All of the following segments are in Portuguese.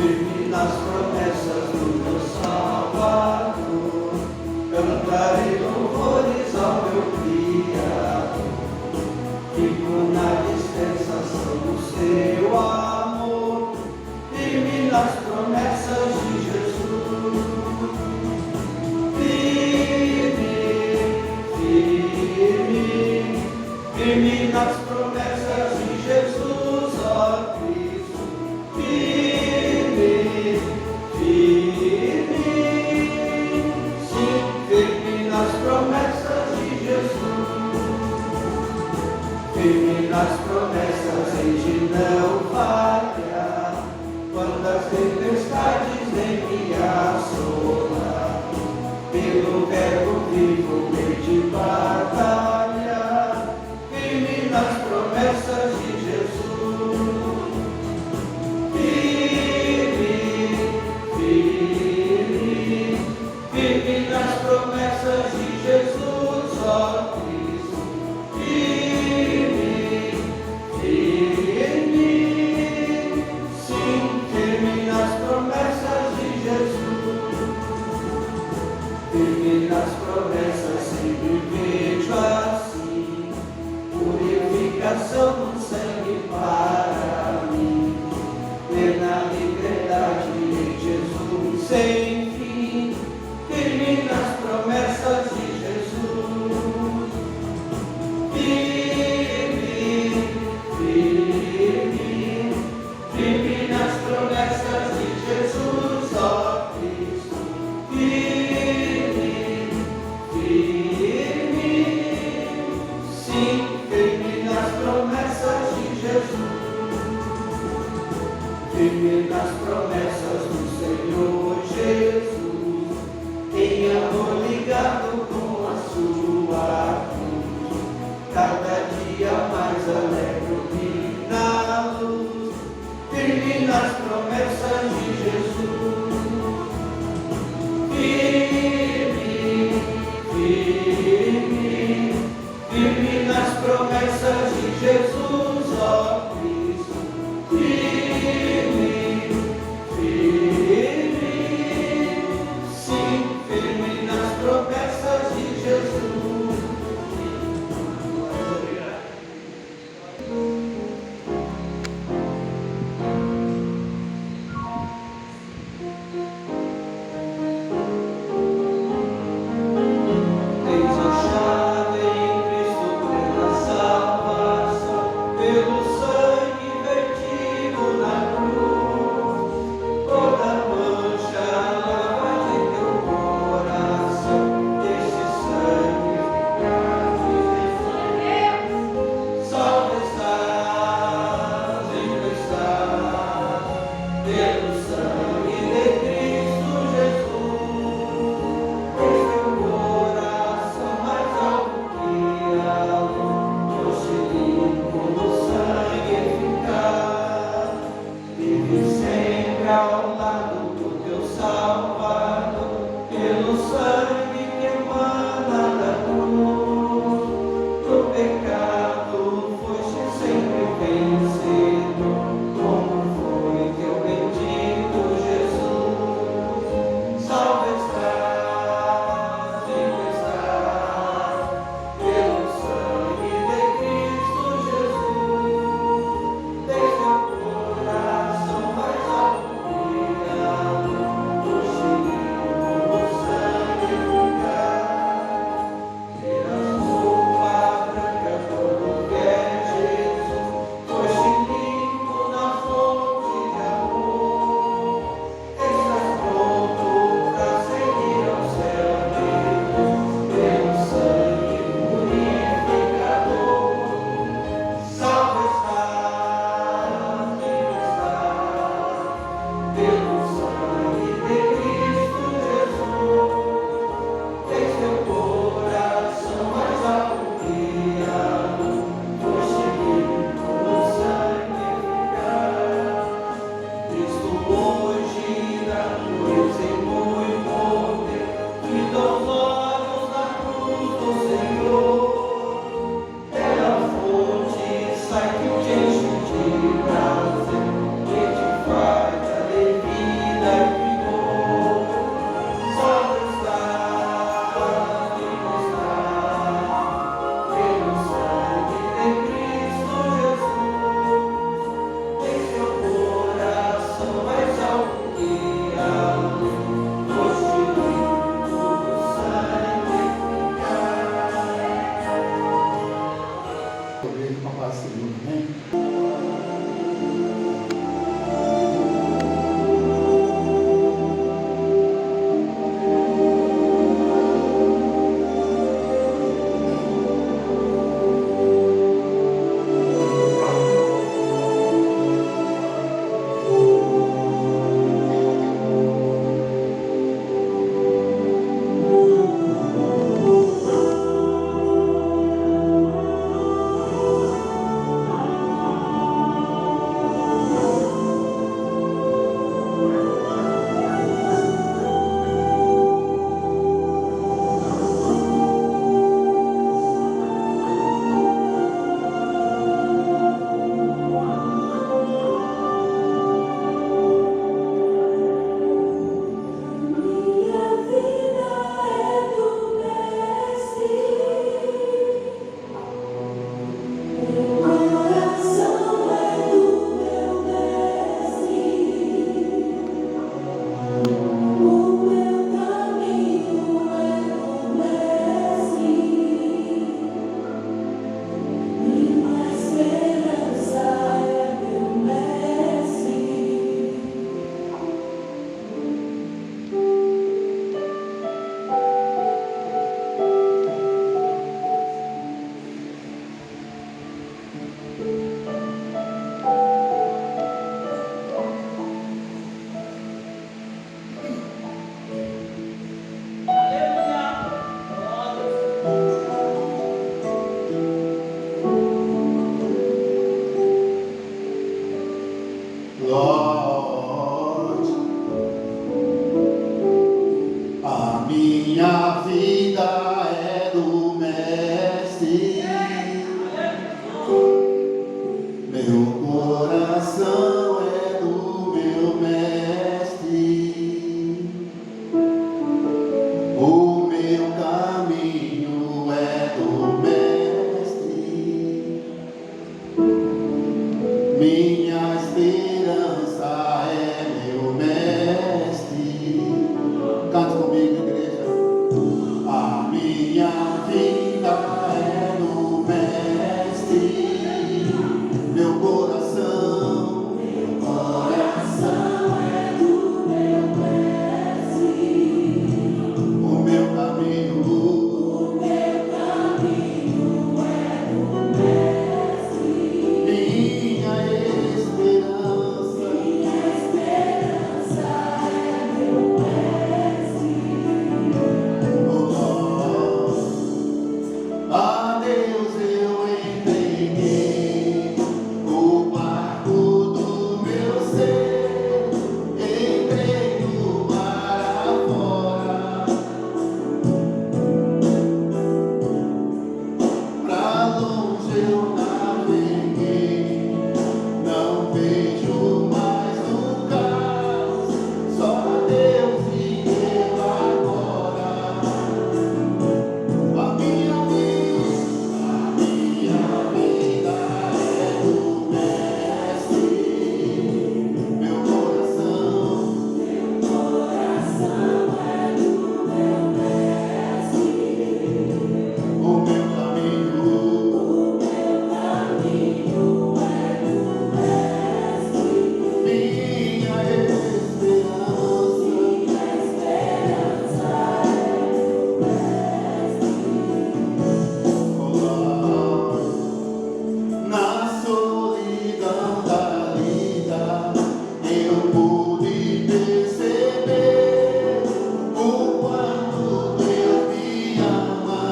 firme nas promessas do meu Salvador. Cantarei louvores ao meu Criador. Fico na dispensação do seu amor, firme nas promessas de Jesus. Firme nas promessas de Jesus, ó Cristo. Firme, sim, firme nas promessas de Jesus. Firme nas promessas de não falhar, quando as tempestades vêm me assolar. Pelo verbo vivo meio de batalhar, firme nas promessas de Jesus. Firme nas promessas de Jesus, ó Cristo. Sim, firme nas promessas de Jesus. Firme nas promessas sempre vejo assim, purificação do sangue para mim, plena liberdade em Jesus sem fim. Firme nas promessas de Jesus. Firme nas promessas de Jesus, ó Cristo. Sim, firme nas promessas de Jesus. Firme nas promessas do Senhor Jesus, em amor ligado com a sua cruz, cada dia mais alegre na luz. Firme nas promessas de Jesus. Firme nas promessas de Jesus, ó Cristo. Sim, firme nas promessas de Jesus. Tens a chave em Cristo é do Mestre. Meu coração é do meu Mestre. O meu caminho é do Mestre. Minha esperança é meu Mestre. A Deus eu entreguei o barco do meu ser, entrei no mar afora, pra longe eu naveguei, não vejo mais o caos, só Deus e eu agora. A minha vida é do Mestre. Meu coração é do meu Mestre. O meu caminho é do Mestre. Minha esperança na solidão da vida, eu pude perceber o quanto Deus me ama.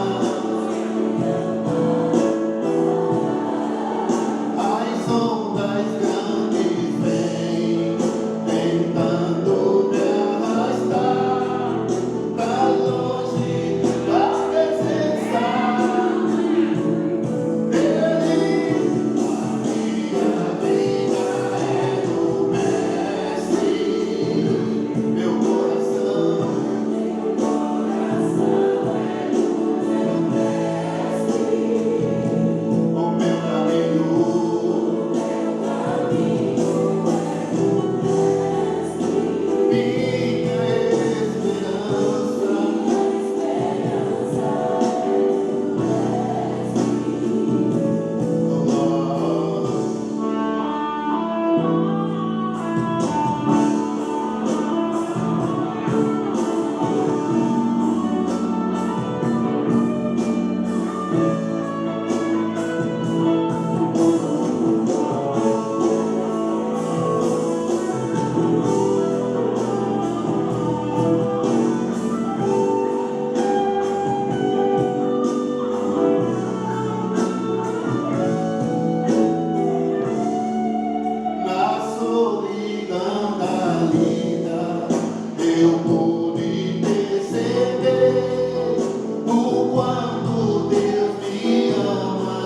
As ondas grandes vêm tentando me arrastar pra longe da presença. Na solidão da vida, eu pude perceber o quanto Deus me ama.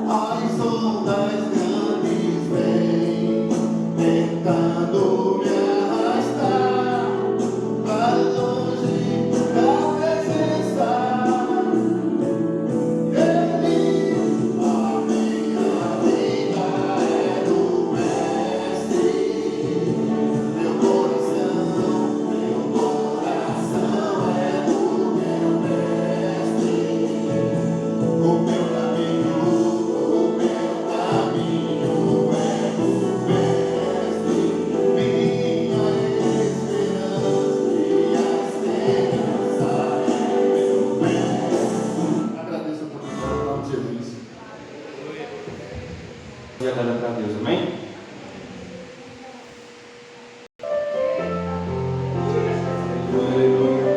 As ondas grandes vêm tentando me arrastar pra longe da presença. E agora para Deus, amém? Aleluia.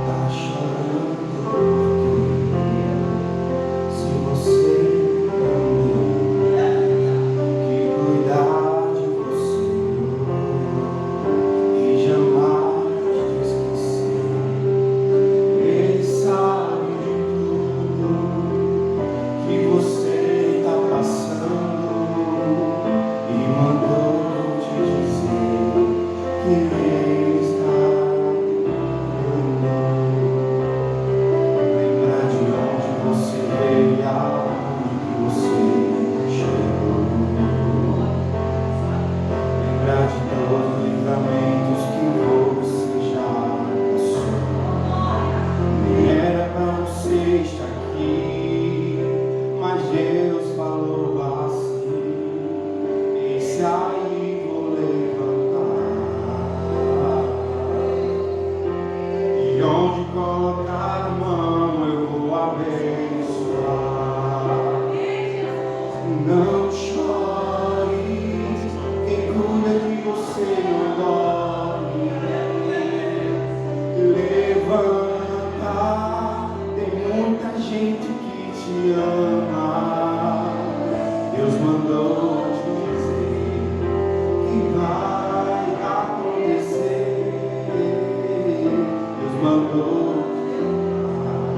Tá chorando porque se você não que cuidar de você e jamais te esquecer. Ele sabe de tudo. te ama. Deus mandou te dizer que vai acontecer. Deus mandou te amar,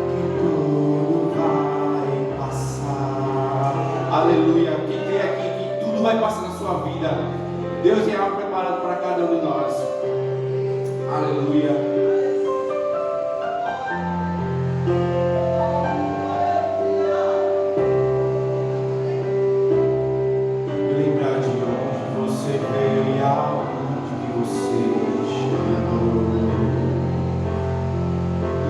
que tudo vai passar. Aleluia. Quem crê aqui que tudo vai passar na sua vida, Deus tem algo preparado para cada um de nós. Aleluia. Lembrar de onde você veio e aonde que você chegou.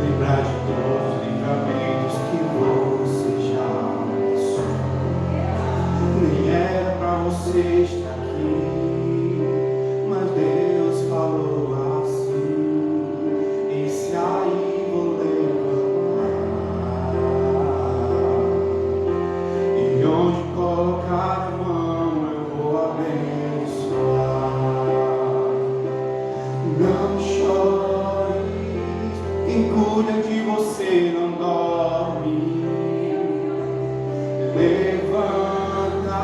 Lembrar de todos os livramentos que você já passou. Nem era para você estar aqui, mas Deus falou assim: esse aí vou levantar, e onde colocar a mão eu vou abençoar. Não chore, quem cuida de você não dorme. Levanta,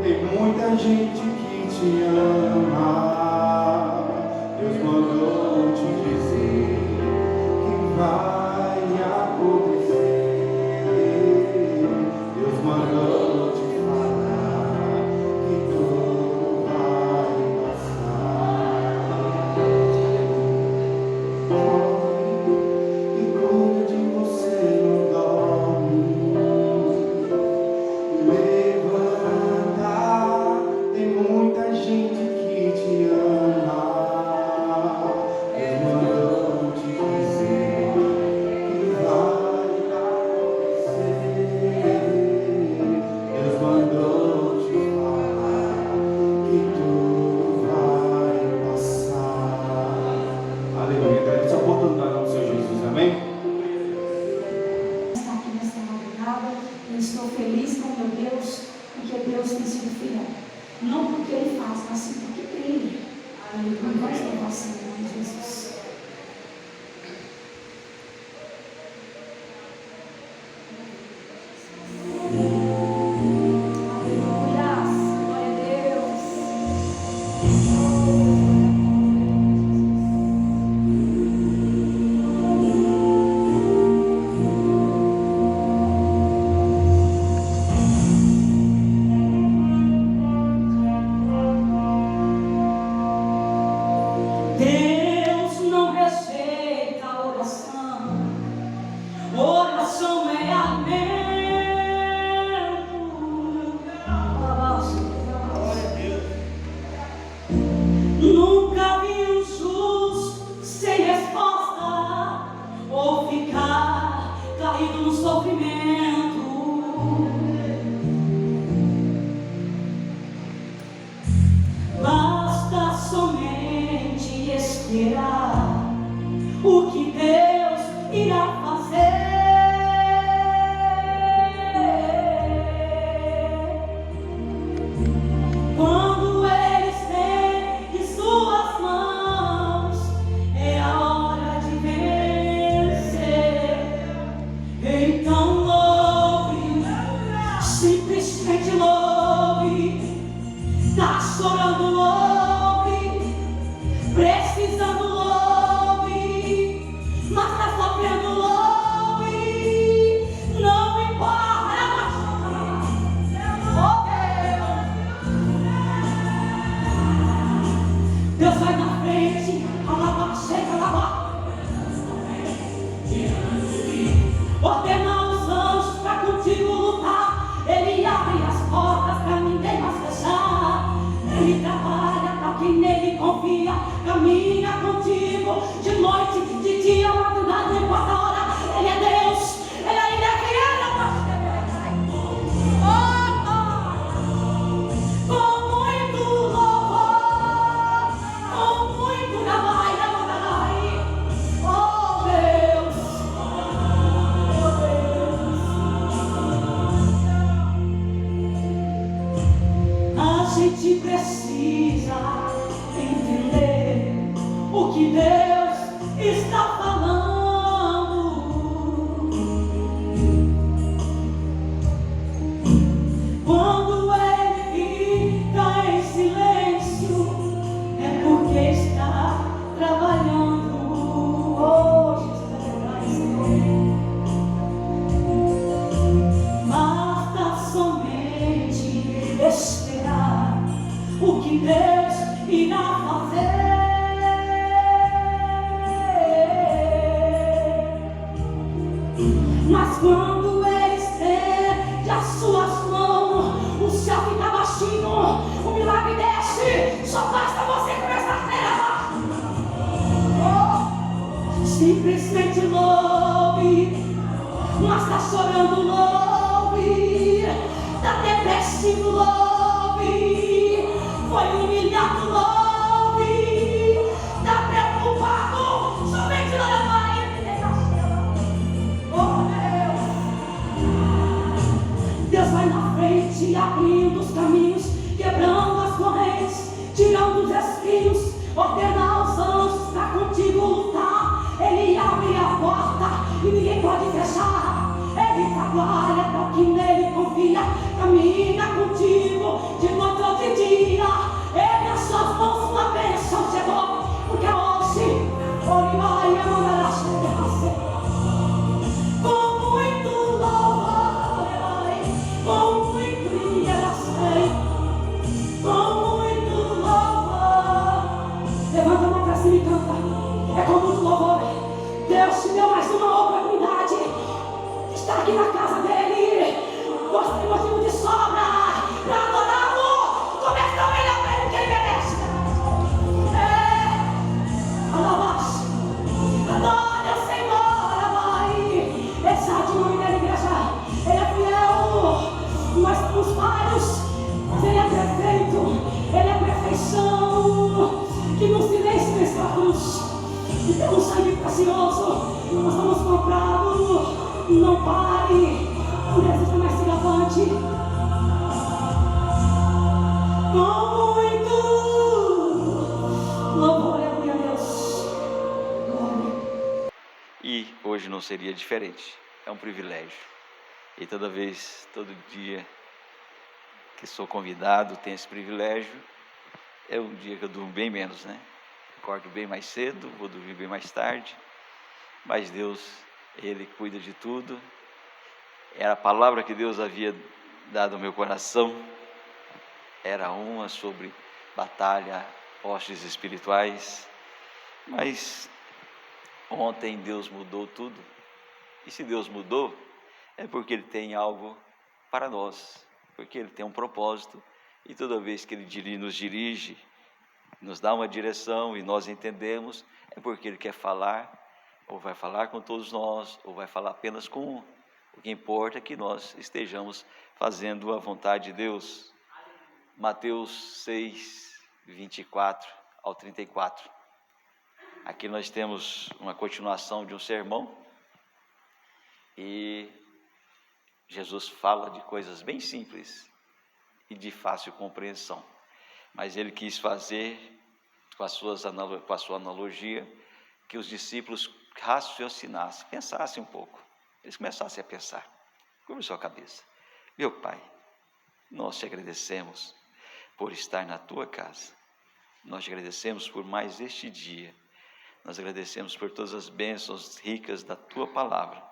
tem muita gente que te ama. Deus mandou te dizer que vai acontecer. Deus mandou te falar que tudo vai passar. E cuida de você não dorme. Levanta, tem muita gente que te ama. Deus mandou te dizer que vai acontecer. Deus mandou te falar que tudo vai passar. Aleluia. Agradeço a oportunidade do Senhor Jesus. Amém? Estar aqui nesta madrugada, eu estou feliz com meu Deus, porque Deus tem sido fiel. Não porque Ele faz, mas sim porque Ele. Aleluia. Vamos louvar o Senhor em nome de Jesus. Aleluia. Glória a Deus. Deus não rejeita a oração. Oração é alimento. Nunca vi um justo sem resposta ou ficar caído no sofrimento. Basta somente esperar o que Deus irá fazer. Quando Ele estende suas mãos, é a hora de vencer. Então louve, simplesmente louve. Tá chorando, louve. Precisando, louve. Mas tá sofrendo, louve. Não importa. Oh Deus, Deus vai na frente. Ordena os anjos pra contigo lutar. Ele abre as portas pra ninguém mais fechar. Ele trabalha pra quem nele confia. Caminha contigo de noite, de dia, madrugada, não importa a hora. Ele é Deus, Ele ainda é fiel. Com muito louvor, com muito trabalho, oh Deus, a gente precisa entender o que Deus está falando. Mas quando ele estende as suas mãos, o céu fica baixinho, o milagre desce. Só basta você começar a ter. Simplesmente louve. Mas está chorando, louve. Está depressivo, louve. Foi humilhado, louve. Está preocupado, somente não vai. Oh Deus, Deus vai na frente, abrindo os caminhos, quebrando as correntes, tirando os espinhos, ordena aos anjos para contigo lutar. Ele abre a porta e ninguém pode fechar. Ele trabalha para quem nele confia, caminha contigo de noite ou de dia. Ele as suas mãos, uma bênção chegou, porque hoje Orivai a mandar com muito louvor, com muito geração, com muito louvor. Levanta a mão para cima e canta. É com muito louvor. Deus te deu mais uma oportunidade de estar aqui na casa dele. Você tem motivo de sobra para adorá-lo. Comece a melhor para ele que ele merece. Alabaste. Adore o Senhor, vai. Exalte o nome dele, igreja. Ele é fiel. Nós somos falhos, mas ele é perfeito. Ele é perfeição. Que no silêncio dessa cruz, e pelo sangue precioso, nós estamos comprados. Não pare, por isso mais se levante. Com muito louvor, aleluia a Deus. Glória. E hoje não seria diferente, é um privilégio. E toda vez, todo dia que sou convidado, tenho esse privilégio. É um dia que eu durmo bem menos, né? Acordo bem mais cedo, vou dormir bem mais tarde. Mas Deus, Ele cuida de tudo. Era a palavra que Deus havia dado ao meu coração. Era uma sobre batalha, hostes espirituais. Mas ontem Deus mudou tudo. E se Deus mudou, é porque Ele tem algo para nós. Porque Ele tem um propósito. E toda vez que Ele nos dirige, nos dá uma direção e nós entendemos, é porque Ele quer falar, ou vai falar com todos nós, ou vai falar apenas com um. O que importa é que nós estejamos fazendo a vontade de Deus. Mateus 6, 24 ao 34. Aqui nós temos uma continuação de um sermão, e Jesus fala de coisas bem simples e de fácil compreensão, mas Ele quis fazer com a sua analogia que os discípulos raciocinassem, pensassem um pouco. Eles começassem a pensar. Curva sua cabeça. Meu Pai, nós te agradecemos por estar na tua casa. Nós te agradecemos por mais este dia. Nós agradecemos por todas as bênçãos ricas da tua palavra.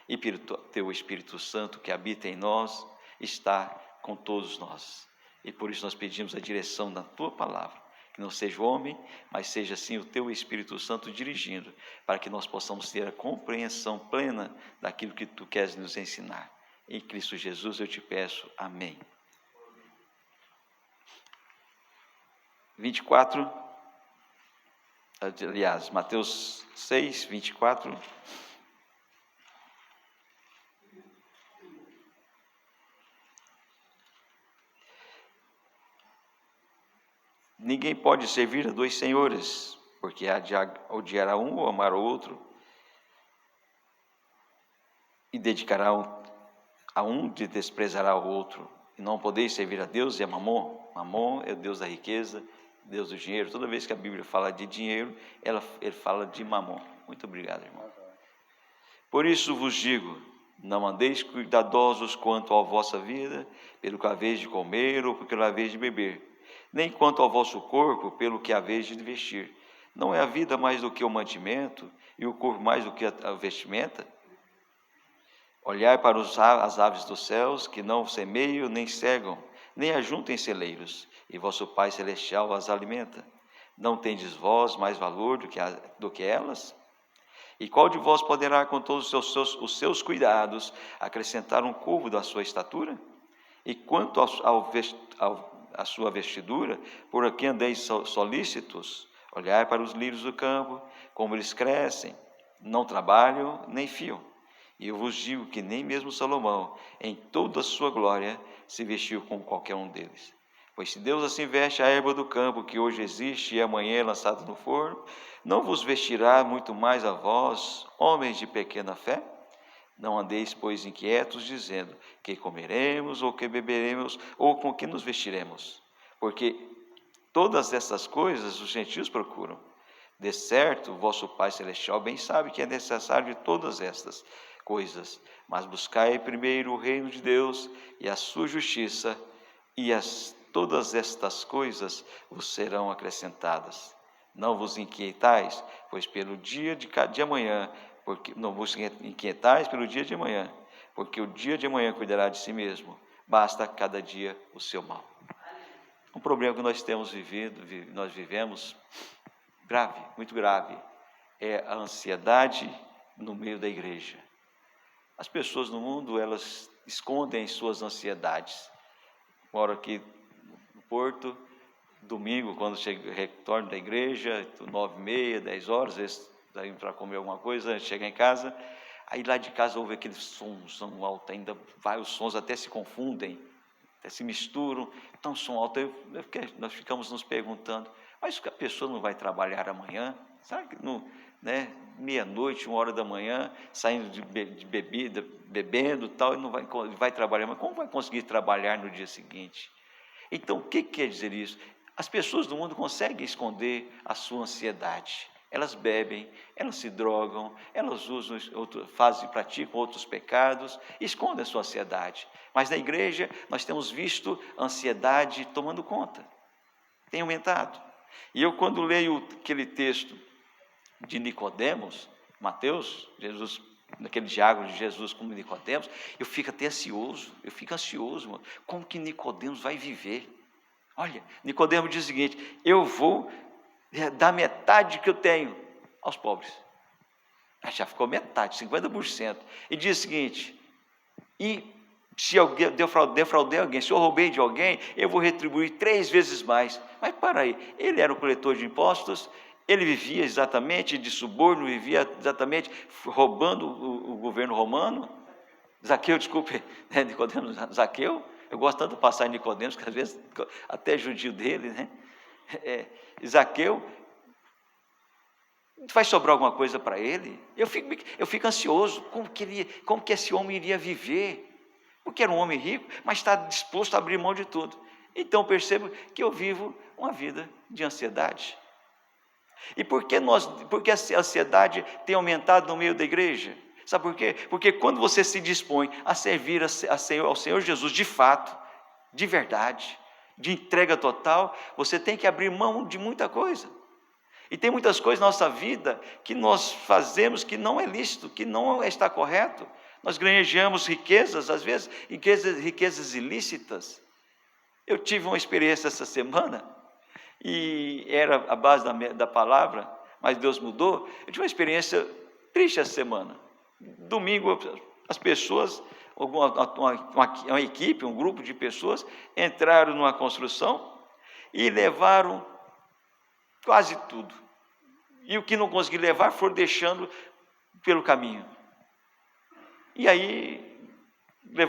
E pelo teu Espírito Santo que habita em nós, está com todos nós. E por isso nós pedimos a direção da tua palavra. Que não seja o homem, mas seja sim o teu Espírito Santo dirigindo, para que nós possamos ter a compreensão plena daquilo que tu queres nos ensinar. Em Cristo Jesus eu te peço, amém. 24, aliás, Mateus 6, 24. Ninguém pode servir a dois senhores, porque há de odiar a um ou amar o outro, e dedicará a um e desprezará o outro. E não podeis servir a Deus e a Mamon. Mamon é o Deus da riqueza, Deus do dinheiro. Toda vez que a Bíblia fala de dinheiro, ele fala de Mamon. Muito obrigado, irmão. Por isso vos digo, não andeis cuidadosos quanto à vossa vida, pelo que haveis de comer ou pelo que haveis de beber, nem quanto ao vosso corpo, pelo que haveis de vestir. Não é a vida mais do que o mantimento, e o corpo mais do que a vestimenta? Olhai para as aves dos céus, que não semeiam, nem cegam, nem ajuntam em celeiros, e vosso Pai Celestial as alimenta. Não tendes vós mais valor do que elas? E qual de vós poderá, com todos os seus cuidados, acrescentar um côvado à sua estatura? E quanto à sua vestidura, por que andeis solícitos? Olhai para os lírios do campo, como eles crescem, não trabalham nem fiam. E eu vos digo que nem mesmo Salomão, em toda a sua glória, se vestiu como qualquer um deles. Pois se Deus assim veste a erva do campo, que hoje existe e amanhã é lançada no forno, não vos vestirá muito mais a vós, homens de pequena fé? Não andeis, pois, inquietos, dizendo, que comeremos, ou que beberemos, ou com que nos vestiremos? Porque todas essas coisas os gentios procuram. De certo, o vosso Pai Celestial bem sabe que é necessário de todas estas coisas. Mas buscai primeiro o reino de Deus e a sua justiça, e todas estas coisas vos serão acrescentadas. Não vos inquietais, pois pelo dia de amanhã, porque não vos inquietais pelo dia de amanhã, porque o dia de amanhã cuidará de si mesmo. Basta cada dia o seu mal. Um problema que nós temos vivido, nós vivemos, grave, muito grave, é a ansiedade no meio da igreja. As pessoas no mundo, elas escondem suas ansiedades. Moro aqui no Porto, domingo, quando retorno da igreja, 9h30, 10 horas, às vezes sair para comer alguma coisa, chega em casa, aí lá de casa ouve aquele som alto, ainda vários sons até se confundem, até se misturam, então som alto, nós ficamos nos perguntando, mas a pessoa não vai trabalhar amanhã? Será que meia-noite, 1h da manhã, saindo de bebida, bebendo tal, e não vai trabalhar, mas como vai conseguir trabalhar no dia seguinte? Então, o que quer dizer isso? As pessoas do mundo conseguem esconder a sua ansiedade. Elas bebem, elas se drogam, elas usam, praticam outros pecados, escondem a sua ansiedade. Mas na igreja nós temos visto a ansiedade tomando conta, tem aumentado. E eu, quando leio aquele texto de Nicodemos, Mateus, Jesus, naquele diálogo de Jesus com Nicodemos, eu fico até ansioso, mano. Como que Nicodemos vai viver? Olha, Nicodemos diz o seguinte: eu vou dar metade que eu tenho aos pobres. Já ficou metade, 50%. E diz o seguinte: e se eu defraudei alguém, se eu roubei de alguém, eu vou retribuir 3 vezes mais. Mas para aí, ele era o coletor de impostos, ele vivia exatamente de suborno, vivia exatamente roubando o governo romano. Zaqueu, desculpe, Nicodemos, Zaqueu, eu gosto tanto de passar em Nicodemos, que às vezes até judio dele, né? Zaqueu, vai sobrar alguma coisa para ele? Eu fico ansioso, como que esse homem iria viver? Porque era um homem rico, mas está disposto a abrir mão de tudo. Então percebo que eu vivo uma vida de ansiedade. E por que a ansiedade tem aumentado no meio da igreja? Sabe por quê? Porque quando você se dispõe a servir ao Senhor Jesus de fato, de verdade, de entrega total, você tem que abrir mão de muita coisa. E tem muitas coisas na nossa vida que nós fazemos que não é lícito, que não está correto. Nós granjamos riquezas, às vezes riquezas ilícitas. Eu tive uma experiência essa semana, e era a base da palavra, mas Deus mudou. Eu tive uma experiência triste essa semana. Domingo, as pessoas, uma equipe, um grupo de pessoas, entraram numa construção e levaram quase tudo. E o que não conseguiram levar, foram deixando pelo caminho. E aí,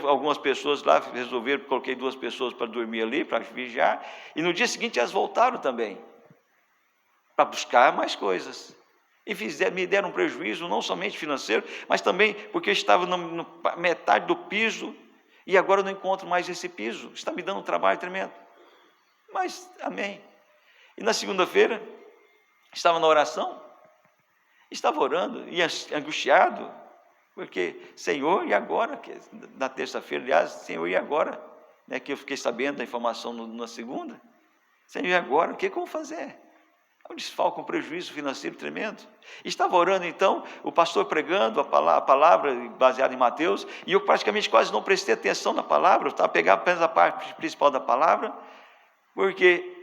algumas pessoas lá resolveram, coloquei 2 pessoas para dormir ali, para vigiar, e no dia seguinte elas voltaram também, para buscar mais coisas. E me deram um prejuízo, não somente financeiro, mas também porque eu estava na metade do piso, e agora eu não encontro mais esse piso. Está me dando um trabalho tremendo. Mas, amém. E na segunda-feira, estava na oração, estava orando, e angustiado, porque, Senhor, e agora? Na terça-feira, aliás, Senhor, e agora? Que eu fiquei sabendo da informação na segunda. Senhor, e agora? O que eu vou fazer? É um desfalque, um prejuízo financeiro tremendo. Estava orando então, o pastor pregando a palavra baseada em Mateus, e eu praticamente quase não prestei atenção na palavra, eu estava pegando apenas a parte principal da palavra, porque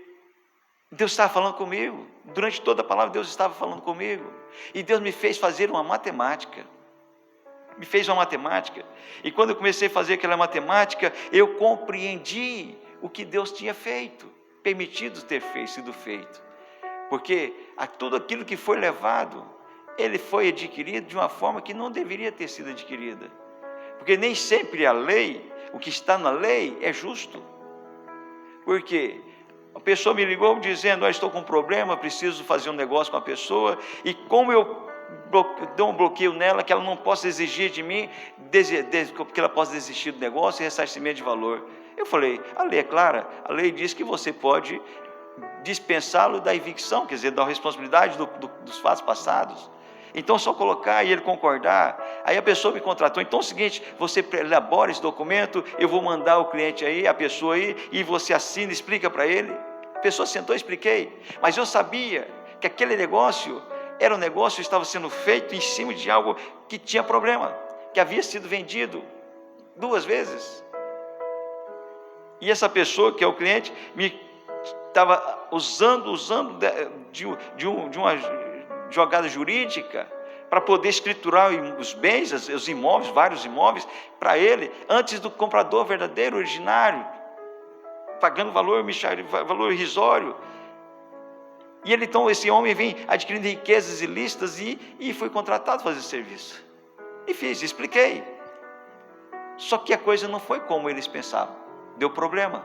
Deus estava falando comigo. Durante toda a palavra, Deus estava falando comigo. E Deus me fez fazer uma matemática. E quando eu comecei a fazer aquela matemática, eu compreendi o que Deus tinha feito, permitido ter sido feito. Porque tudo aquilo que foi levado, ele foi adquirido de uma forma que não deveria ter sido adquirida. Porque nem sempre a lei, o que está na lei, é justo. Porque a pessoa me ligou dizendo, estou com um problema, preciso fazer um negócio com a pessoa, e como eu dou um bloqueio nela, que ela não possa exigir de mim, que ela possa desistir do negócio e ressarcimento de valor. Eu falei, a lei é clara, a lei diz que você pode dispensá-lo da evicção, quer dizer, da responsabilidade dos fatos passados. Então, só colocar e ele concordar. Aí a pessoa me contratou. Então é o seguinte, você elabora esse documento, eu vou mandar o cliente aí, a pessoa aí, e você assina, explica para ele. A pessoa sentou e expliquei. Mas eu sabia que aquele negócio era um negócio que estava sendo feito em cima de algo que tinha problema, que havia sido vendido 2 vezes. E essa pessoa, que é o cliente, me estava usando de uma jogada jurídica para poder escriturar os bens, os imóveis, vários imóveis, para ele, antes do comprador verdadeiro, originário, pagando valor irrisório. E ele, então, esse homem vem adquirindo riquezas ilícitas e foi contratado para fazer esse serviço. E expliquei. Só que a coisa não foi como eles pensavam, deu problema.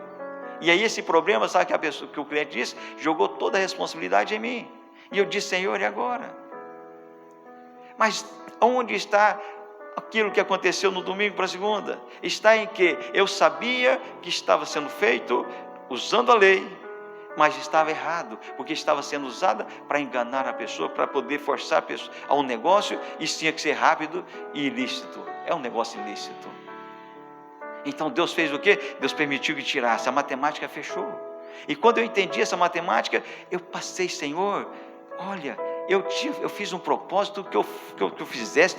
E aí esse problema, sabe que o cliente disse? Jogou toda a responsabilidade em mim. E eu disse, Senhor, e agora? Mas onde está aquilo que aconteceu no domingo para a segunda? Está em que eu sabia que estava sendo feito usando a lei, mas estava errado, porque estava sendo usada para enganar a pessoa, para poder forçar a pessoa a um negócio, e tinha que ser rápido e ilícito. É um negócio ilícito. Então Deus fez o quê? Deus permitiu que tirasse, a matemática fechou. E quando eu entendi essa matemática, eu passei, Senhor, olha, eu fiz um propósito que eu fizesse,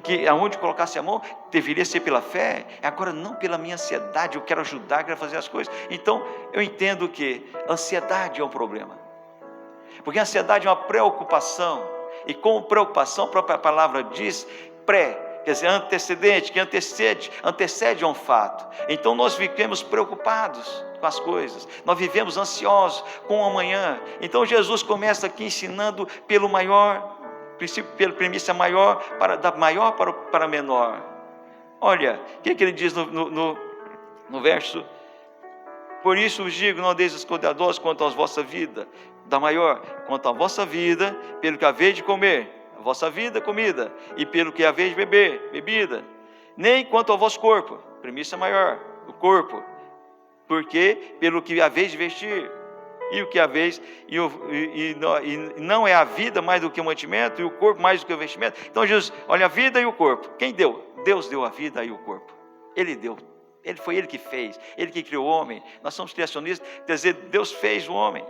que aonde colocasse a mão, deveria ser pela fé, agora não pela minha ansiedade, eu quero ajudar, quero fazer as coisas. Então eu entendo que a ansiedade é um problema, porque a ansiedade é uma preocupação, e como preocupação, a própria palavra diz, quer dizer, antecedente, que antecede a um fato. Então nós ficamos preocupados com as coisas, nós vivemos ansiosos com o amanhã. Então Jesus começa aqui ensinando pelo maior princípio, pela premissa maior, da maior para menor. Olha, o que ele diz no verso? Por isso vos digo, não andeis escudadosos quanto à vossa vida, da maior, quanto à vossa vida, pelo que haveis de comer, a vossa vida, comida, e pelo que haveis de beber, bebida, nem quanto ao vosso corpo, premissa maior, o corpo, porque pelo que haveis de vestir, e o que haveis, e não é a vida mais do que o mantimento, e o corpo mais do que o vestimento. Então Jesus, olha, a vida e o corpo, quem deu? Deus deu a vida e o corpo, Ele deu, foi Ele que fez, Ele que criou o homem. Nós somos criacionistas, quer dizer, Deus fez o homem,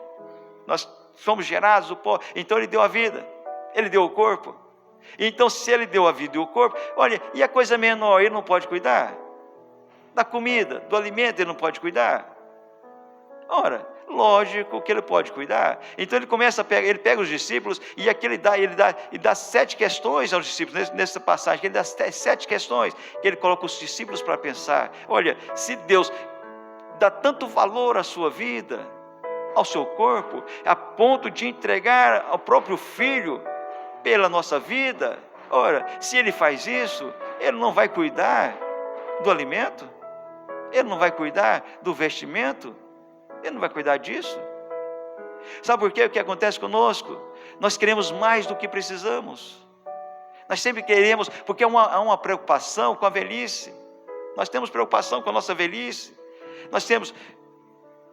nós somos gerados do pó, então Ele deu a vida, Ele deu o corpo. Então se Ele deu a vida e o corpo, olha, e a coisa menor, Ele não pode cuidar? Da comida, do alimento, Ele não pode cuidar? Ora, lógico que Ele pode cuidar. Então Ele ele pega os discípulos, e aqui ele dá 7 questões aos discípulos, nessa passagem, Ele dá 7 questões, que Ele coloca os discípulos para pensar. Olha, se Deus dá tanto valor à sua vida, ao seu corpo, a ponto de entregar ao próprio Filho pela nossa vida, ora, se Ele faz isso, Ele não vai cuidar do alimento? Ele não vai cuidar do vestimento? Ele não vai cuidar disso? Sabe por quê? O que acontece conosco? Nós queremos mais do que precisamos. Nós sempre queremos, porque há uma preocupação com a velhice. Nós temos preocupação com a nossa velhice. Nós temos...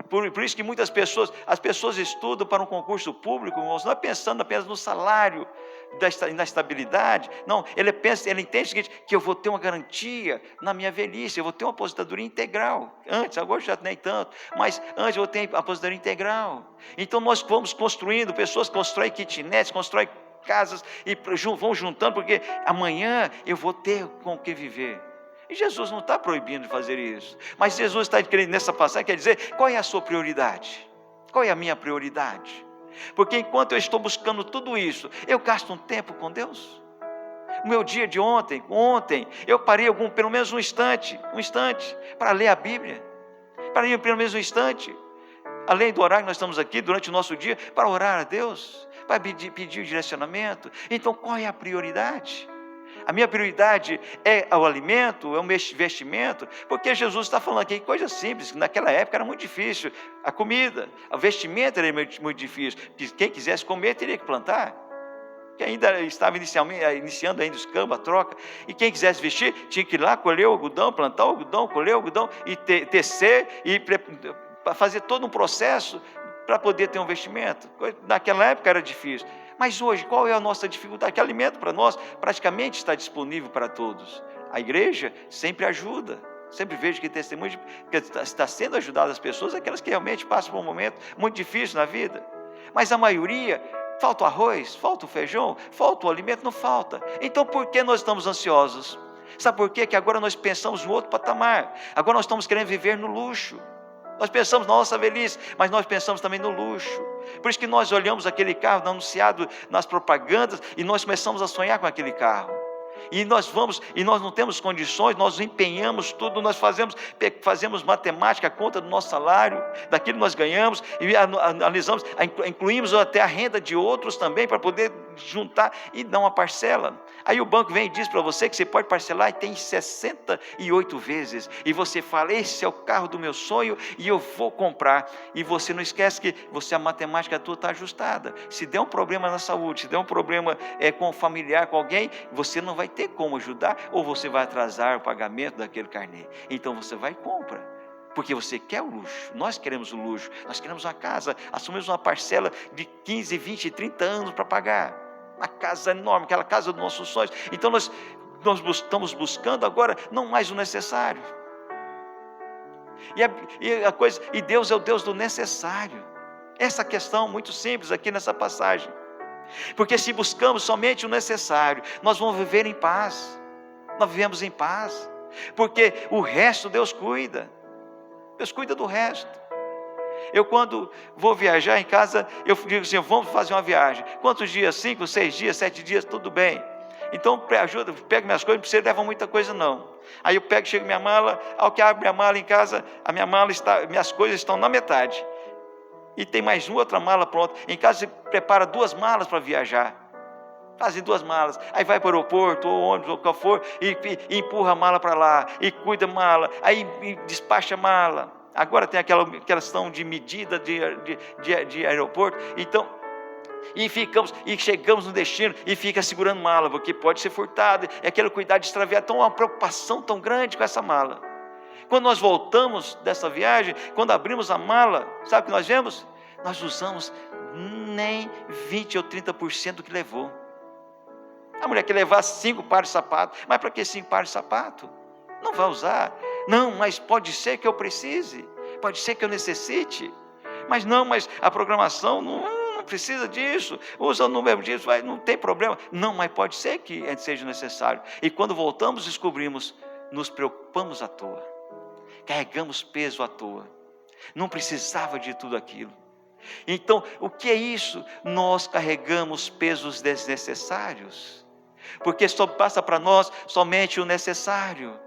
Por isso que muitas pessoas, as pessoas estudam para um concurso público, irmãos, não é pensando apenas no salário, na estabilidade. Não, ele entende o seguinte, que eu vou ter uma garantia na minha velhice, eu vou ter uma aposentadoria integral. Antes, agora já nem tanto, mas antes eu vou ter aposentadoria integral. Então nós vamos construindo, pessoas constroem kitnets, constroem casas e vão juntando, porque amanhã eu vou ter com o que viver. E Jesus não está proibindo de fazer isso, mas Jesus está querendo nessa passagem, quer dizer, qual é a sua prioridade? Qual é a minha prioridade? Porque enquanto eu estou buscando tudo isso, eu gasto um tempo com Deus. O meu dia de ontem, eu parei pelo menos um instante, para ler a Bíblia. Parei pelo menos um instante, além do horário que nós estamos aqui, durante o nosso dia, para orar a Deus, para pedir o direcionamento. Então, qual é a prioridade? A minha prioridade é o alimento, é o vestimento, porque Jesus está falando aqui coisas simples, que naquela época era muito difícil. A comida, o vestimento era muito difícil, quem quisesse comer teria que plantar, que ainda estava iniciando ainda os campos, a troca, e quem quisesse vestir tinha que ir lá colher o algodão, plantar o algodão, colher o algodão, e tecer, e fazer todo um processo para poder ter um vestimento. Naquela época era difícil. Mas hoje, qual é a nossa dificuldade? Que alimento para nós praticamente está disponível para todos. A igreja sempre ajuda. Sempre vejo que testemunho que está sendo ajudado as pessoas, aquelas que realmente passam por um momento muito difícil na vida. Mas a maioria, falta o arroz, falta o feijão, falta o alimento, não falta. Então por que nós estamos ansiosos? Sabe por quê? Que agora nós pensamos em outro patamar. Agora nós estamos querendo viver no luxo. Nós pensamos na nossa velhice, mas nós pensamos também no luxo. Por isso que nós olhamos aquele carro anunciado nas propagandas e nós começamos a sonhar com aquele carro. E nós não temos condições, nós empenhamos tudo, nós fazemos matemática, a conta do nosso salário, daquilo que nós ganhamos, e analisamos, incluímos até a renda de outros também, para poder juntar e dar uma parcela. Aí o banco vem e diz para você que você pode parcelar e tem 68 vezes, e você fala, esse é o carro do meu sonho, e eu vou comprar, e você não esquece que a matemática tua está ajustada. Se der um problema na saúde, se der um problema com o familiar, com alguém, você não vai ter como ajudar, ou você vai atrasar o pagamento daquele carnê. Então você vai e compra, porque você quer o luxo. Nós queremos o luxo, nós queremos uma casa, assumimos uma parcela de 15, 20, 30 anos para pagar, uma casa enorme, aquela casa dos nossos sonhos. Então nós estamos buscando agora não mais o necessário, e Deus é o Deus do necessário. Essa questão muito simples aqui nessa passagem. Porque se buscamos somente o necessário, nós vamos viver em paz. Nós vivemos em paz, porque o resto Deus cuida. Deus cuida do resto. Eu quando vou viajar em casa, eu digo assim, vamos fazer uma viagem. Quantos dias? 5, 6 dias, 7 dias, tudo bem. Então pego minhas coisas, não precisa levar muita coisa não. Aí eu chego minha mala, ao que abre minha mala em casa, minhas coisas estão na metade. E tem mais outra mala pronta. Em casa você prepara 2 malas para viajar. Fazem 2 malas. Aí vai para o aeroporto, ou ônibus, ou o que for, e empurra a mala para lá, e cuida a mala, aí despacha a mala. Agora tem aquela questão de medida de aeroporto. Então, e chegamos no destino, e fica segurando mala, porque pode ser furtado. É aquele cuidado de extraviar. Então, uma preocupação tão grande com essa mala. Quando nós voltamos dessa viagem, quando abrimos a mala, sabe o que nós vemos? Nós usamos nem 20 ou 30% do que levou. A mulher quer levar 5 pares de sapato, mas para que 5 pares de sapato? Não vai usar. Não, mas pode ser que eu precise, pode ser que eu necessite, mas a programação não precisa disso, usa o número disso, não tem problema. Não, mas pode ser que seja necessário. E quando voltamos, descobrimos, nos preocupamos à toa. Carregamos peso à toa, não precisava de tudo aquilo. Então, o que é isso? Nós carregamos pesos desnecessários, porque só passa para nós somente o necessário,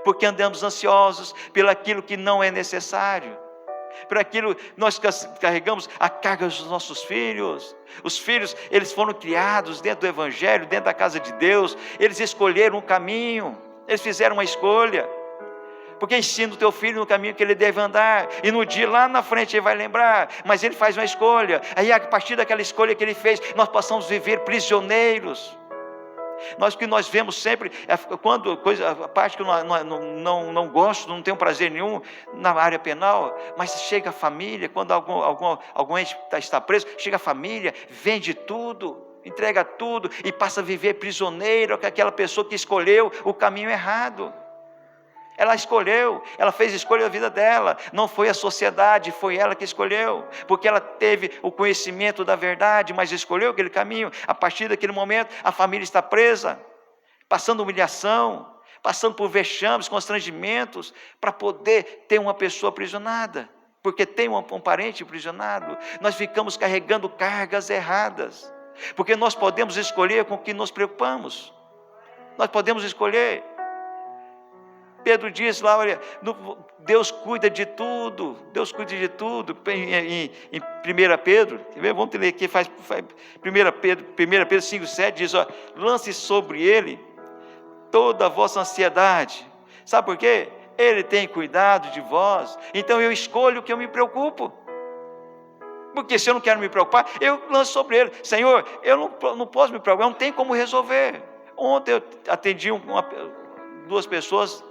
porque andamos ansiosos pelo aquilo que não é necessário, por aquilo nós carregamos a carga dos nossos filhos. Os filhos, eles foram criados dentro do Evangelho, dentro da casa de Deus, eles escolheram um caminho, eles fizeram uma escolha. Porque ensina o teu filho no caminho que ele deve andar, e no dia lá na frente ele vai lembrar, mas ele faz uma escolha, aí a partir daquela escolha que ele fez, nós passamos a viver prisioneiros. O que nós vemos sempre, a parte que eu não gosto, não tenho prazer nenhum na área penal, mas chega a família, quando algum ente está preso, chega a família, vende tudo, entrega tudo, e passa a viver prisioneiro com aquela pessoa que escolheu o caminho errado. Ela escolheu, ela fez a escolha da vida dela, não foi a sociedade, foi ela que escolheu, porque ela teve o conhecimento da verdade, mas escolheu aquele caminho. A partir daquele momento, a família está presa, passando humilhação, passando por vexames, constrangimentos, para poder ter uma pessoa aprisionada. porque tem um parente aprisionado. Nós ficamos carregando cargas erradas, porque nós podemos escolher com o que nos preocupamos. Nós podemos escolher. Pedro diz lá, olha, Deus cuida de tudo, Deus cuida de tudo. Em 1 Pedro, vamos ler aqui, 1 Pedro 5,7 diz, ó, lance sobre ele toda a vossa ansiedade. Sabe por quê? Ele tem cuidado de vós. Então eu escolho o que eu me preocupo. Porque se eu não quero me preocupar, eu lanço sobre ele. Senhor, eu não posso me preocupar, eu não tenho como resolver. Ontem eu atendi duas pessoas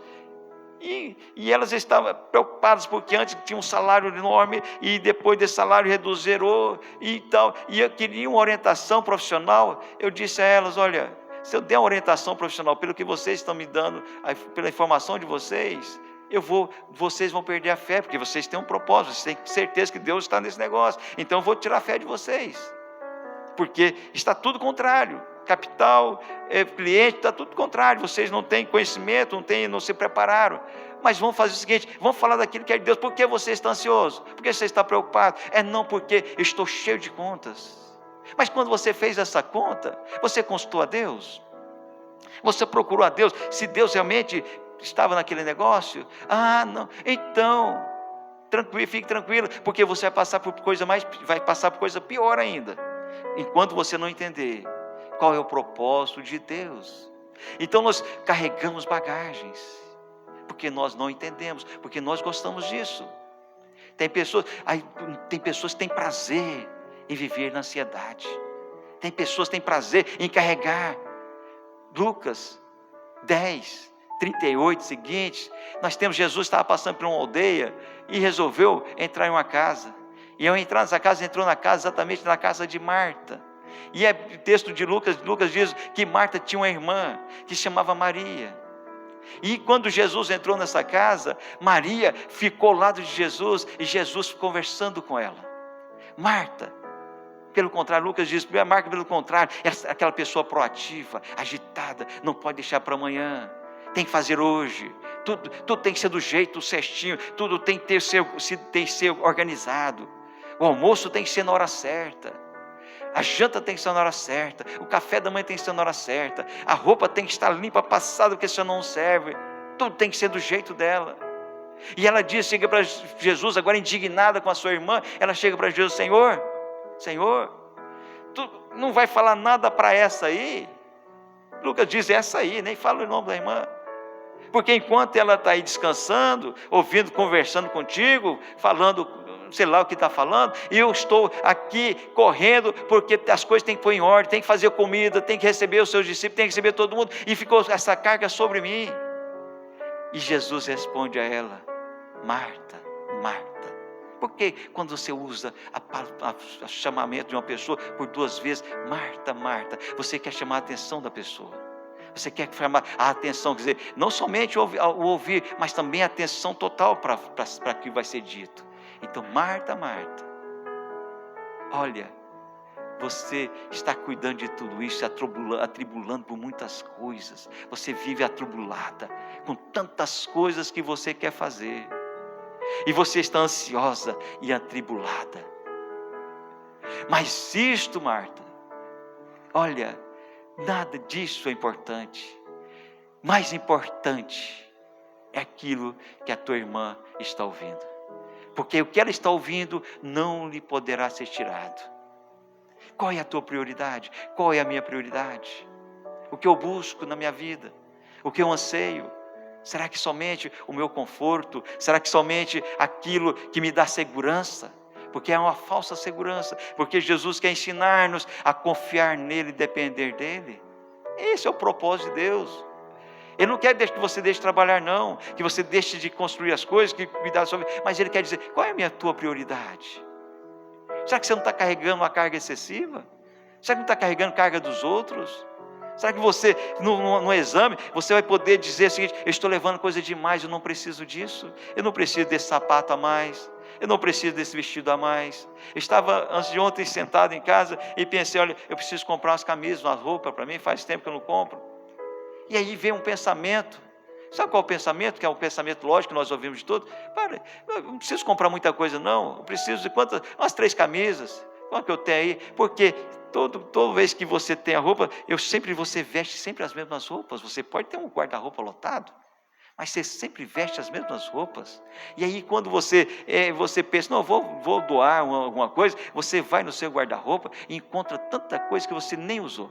e elas estavam preocupadas porque antes tinha um salário enorme e depois desse salário reduziu e tal. E eu queria uma orientação profissional. Eu disse a elas, olha, se eu der uma orientação profissional pelo que vocês estão me dando, pela informação de vocês, vocês vão perder a fé, porque vocês têm um propósito, vocês têm certeza que Deus está nesse negócio. Então eu vou tirar a fé de vocês, porque está tudo contrário. Capital, cliente, está tudo contrário. Vocês não têm conhecimento, não se prepararam. Mas vamos fazer o seguinte, vamos falar daquilo que é de Deus. Por que você está ansioso? Por que você está preocupado? Não porque eu estou cheio de contas. Mas quando você fez essa conta, você consultou a Deus? Você procurou a Deus? Se Deus realmente estava naquele negócio? Não. Então, fique tranquilo, porque você vai passar por coisa pior ainda, enquanto você não entender qual é o propósito de Deus. Então nós carregamos bagagens, porque nós não entendemos, porque nós gostamos disso. Tem pessoas que têm prazer em viver na ansiedade. Tem pessoas que têm prazer em carregar. Lucas 10, 38 seguintes, nós temos Jesus estava passando por uma aldeia e resolveu entrar em uma casa. E ao entrar nessa casa, entrou na casa, exatamente na casa de Marta. E o texto de Lucas diz que Marta tinha uma irmã que se chamava Maria. E quando Jesus entrou nessa casa, Maria ficou ao lado de Jesus e Jesus conversando com ela. Marta, pelo contrário, Lucas diz, Marta, pelo contrário, é aquela pessoa proativa, agitada, não pode deixar para amanhã, tem que fazer hoje, tudo tem que ser do jeito certinho, tudo tem que ser organizado, o almoço tem que ser na hora certa, a janta tem que ser na hora certa, o café da manhã tem que ser na hora certa, a roupa tem que estar limpa, passada, porque isso não serve, tudo tem que ser do jeito dela. E ela chega para Jesus, agora indignada com a sua irmã, ela chega para Jesus, Senhor, tu não vai falar nada para essa aí? Lucas diz, essa aí, nem fala o nome da irmã, porque enquanto ela está aí descansando, conversando contigo, falando, sei lá o que está falando, e eu estou aqui correndo, porque as coisas têm que pôr em ordem, tem que fazer comida, tem que receber os seus discípulos, tem que receber todo mundo, e ficou essa carga sobre mim. E Jesus responde a ela, Marta, Marta, porque quando você usa o chamamento de uma pessoa por duas vezes, Marta, Marta, você quer chamar a atenção da pessoa, você quer chamar a atenção, quer dizer, não somente o ouvir, mas também a atenção total para o que vai ser dito. Então, Marta, Marta, olha, você está cuidando de tudo isso, atribulando por muitas coisas, você vive atribulada, com tantas coisas que você quer fazer, e você está ansiosa e atribulada. Mas isto, Marta, olha, nada disso é importante. Mais importante é aquilo que a tua irmã está ouvindo, porque o que ela está ouvindo não lhe poderá ser tirado. Qual é a tua prioridade? Qual é a minha prioridade? O que eu busco na minha vida? O que eu anseio? Será que somente o meu conforto? Será que somente aquilo que me dá segurança? Porque é uma falsa segurança, porque Jesus quer ensinar-nos a confiar nele e depender dele. Esse é o propósito de Deus. Ele não quer que você deixe de trabalhar, não, que você deixe de construir as coisas, que cuidar da sua vida, mas Ele quer dizer, qual é a tua prioridade? Será que você não está carregando uma carga excessiva? Será que não está carregando carga dos outros? Será que você, no exame, você vai poder dizer o seguinte, eu estou levando coisa demais, eu não preciso disso, eu não preciso desse sapato a mais, eu não preciso desse vestido a mais. Eu estava antes de ontem sentado em casa e pensei, olha, eu preciso comprar umas camisas, umas roupas para mim, faz tempo que eu não compro. E aí veio um pensamento, Sabe qual é o pensamento? Que é um pensamento lógico que nós ouvimos de todos. Para, eu não preciso comprar muita coisa não, eu preciso de quantas? Umas 3 camisas, qual que eu tenho aí? Porque toda vez que você tem a roupa, você veste sempre as mesmas roupas. Você pode ter um guarda-roupa lotado, mas você sempre veste as mesmas roupas. E aí quando você pensa, não, vou doar alguma coisa, você vai no seu guarda-roupa e encontra tanta coisa que você nem usou.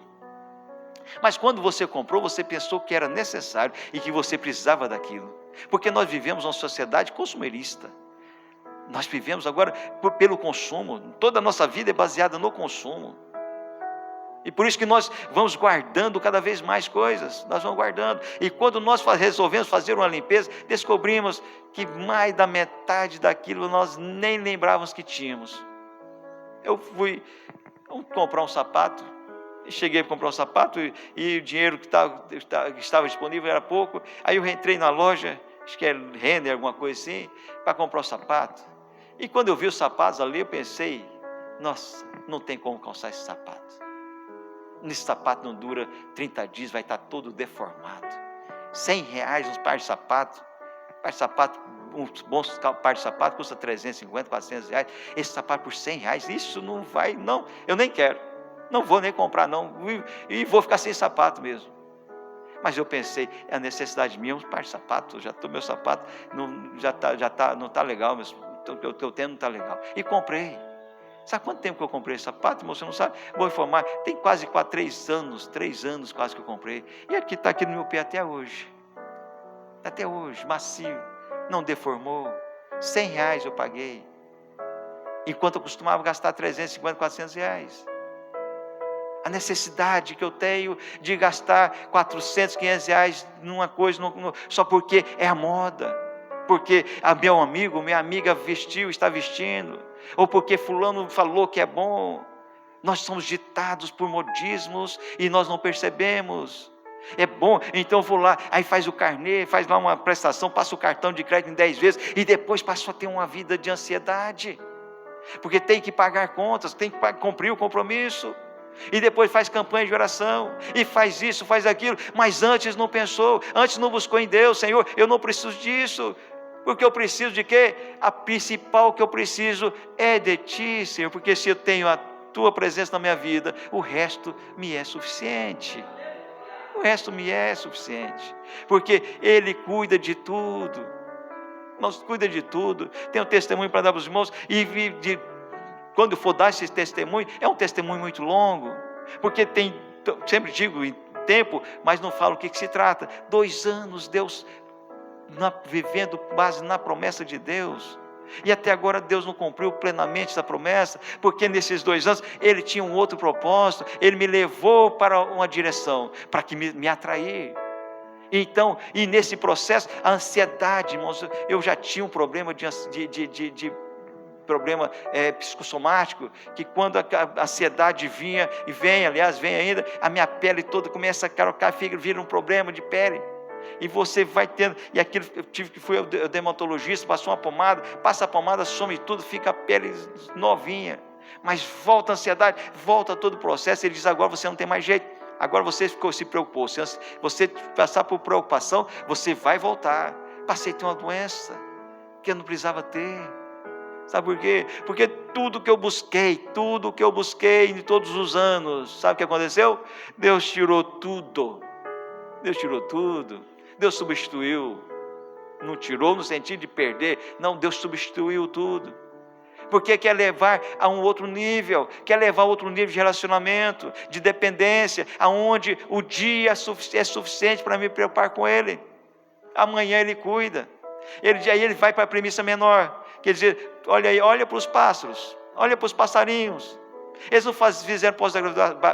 Mas quando você comprou, você pensou que era necessário e que você precisava daquilo. Porque nós vivemos uma sociedade consumerista. Nós vivemos agora pelo consumo. Toda a nossa vida é baseada no consumo. E por isso que nós vamos guardando cada vez mais coisas. Nós vamos guardando. E quando nós resolvemos fazer uma limpeza, descobrimos que mais da metade daquilo nós nem lembrávamos que tínhamos. Eu fui comprar um sapato. Cheguei para comprar um sapato e o dinheiro que estava disponível era pouco. Aí eu entrei na loja, acho que é Renner, alguma coisa assim, para comprar o sapato. E quando eu vi os sapatos ali, eu pensei, nossa, não tem como calçar esse sapato. Esse sapato não dura 30 dias, vai estar todo deformado. R$100 um par de sapato. Um bom par de sapato custa 350, 400 reais. Esse sapato por R$100, isso não vai, não, eu nem quero. Não vou nem comprar não, e vou ficar sem sapato mesmo. Mas eu pensei, é a necessidade minha, um par de sapato, meu sapato não está legal, o que eu tenho não está legal. E comprei. Sabe quanto tempo que eu comprei esse sapato? Você não sabe? Vou informar, tem quase 3 anos quase que eu comprei. E aqui está aqui no meu pé até hoje. Até hoje, macio, não deformou. R$100 eu paguei. Enquanto eu costumava gastar 350, 400 reais. A necessidade que eu tenho de gastar 400, 500 reais numa coisa, só porque é a moda, porque meu amigo, minha amiga está vestindo, ou porque fulano falou que é bom. Nós somos ditados por modismos e nós não percebemos. É bom, então eu vou lá, aí faz o carnê, faz lá uma prestação, passa o cartão de crédito em 10 vezes e depois passa a ter uma vida de ansiedade, porque tem que pagar contas, tem que cumprir o compromisso. E depois faz campanha de oração, e faz isso, faz aquilo, mas antes não pensou, antes não buscou em Deus. Senhor, eu não preciso disso, porque eu preciso de quê? A principal que eu preciso é de Ti, Senhor, porque se eu tenho a Tua presença na minha vida, o resto me é suficiente. O resto me é suficiente, porque Ele cuida de tudo. Nós cuida de tudo. Tem um testemunho para dar para os irmãos, quando eu for dar esse testemunho, é um testemunho muito longo, porque sempre digo em tempo, mas não falo o que se trata. 2 anos Deus vivendo base na promessa de Deus, e até agora Deus não cumpriu plenamente essa promessa, porque nesses 2 anos Ele tinha um outro propósito. Ele me levou para uma direção, para que me atrair. Então, e nesse processo, a ansiedade, irmãos, eu já tinha um problema de problema psicossomático, que quando a ansiedade vem ainda, a minha pele toda começa a carocar, vira um problema de pele, e você vai tendo, e aquilo fui ao dermatologista, passou uma pomada, passa a pomada, some tudo, fica a pele novinha, mas volta a ansiedade, volta todo o processo. Ele diz, agora você não tem mais jeito, agora você se preocupou, se você passar por preocupação, você vai voltar. Passei a ter uma doença que eu não precisava ter. Sabe por quê? Porque tudo que eu busquei em todos os anos, sabe o que aconteceu? Deus tirou tudo. Deus substituiu. Não tirou no sentido de perder, não, Deus substituiu tudo. Porque quer levar a um outro nível, quer levar a outro nível de relacionamento, de dependência, aonde o dia é suficiente para me preocupar com Ele. Amanhã Ele cuida. Aí ele vai para a premissa menor. Quer dizer, olha para os pássaros, olha para os passarinhos. Eles não fizeram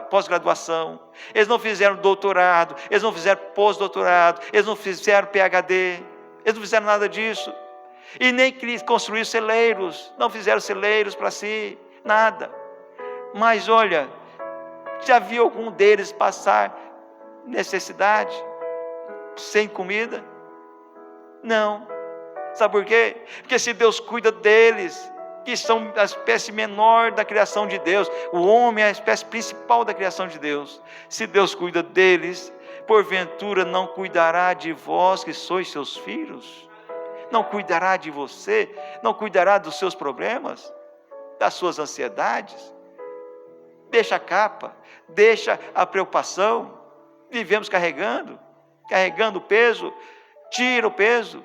pós-graduação, eles não fizeram doutorado, eles não fizeram pós-doutorado, eles não fizeram PhD, eles não fizeram nada disso. E nem construíram celeiros, não fizeram celeiros para si, nada. Mas olha, já viu algum deles passar necessidade, sem comida? Não. Sabe por quê? Porque se Deus cuida deles, que são a espécie menor da criação de Deus, o homem é a espécie principal da criação de Deus. Se Deus cuida deles, porventura não cuidará de vós que sois seus filhos? Não cuidará de você? Não cuidará dos seus problemas? Das suas ansiedades? Deixa a capa, deixa a preocupação. Vivemos carregando o peso. Tira o peso.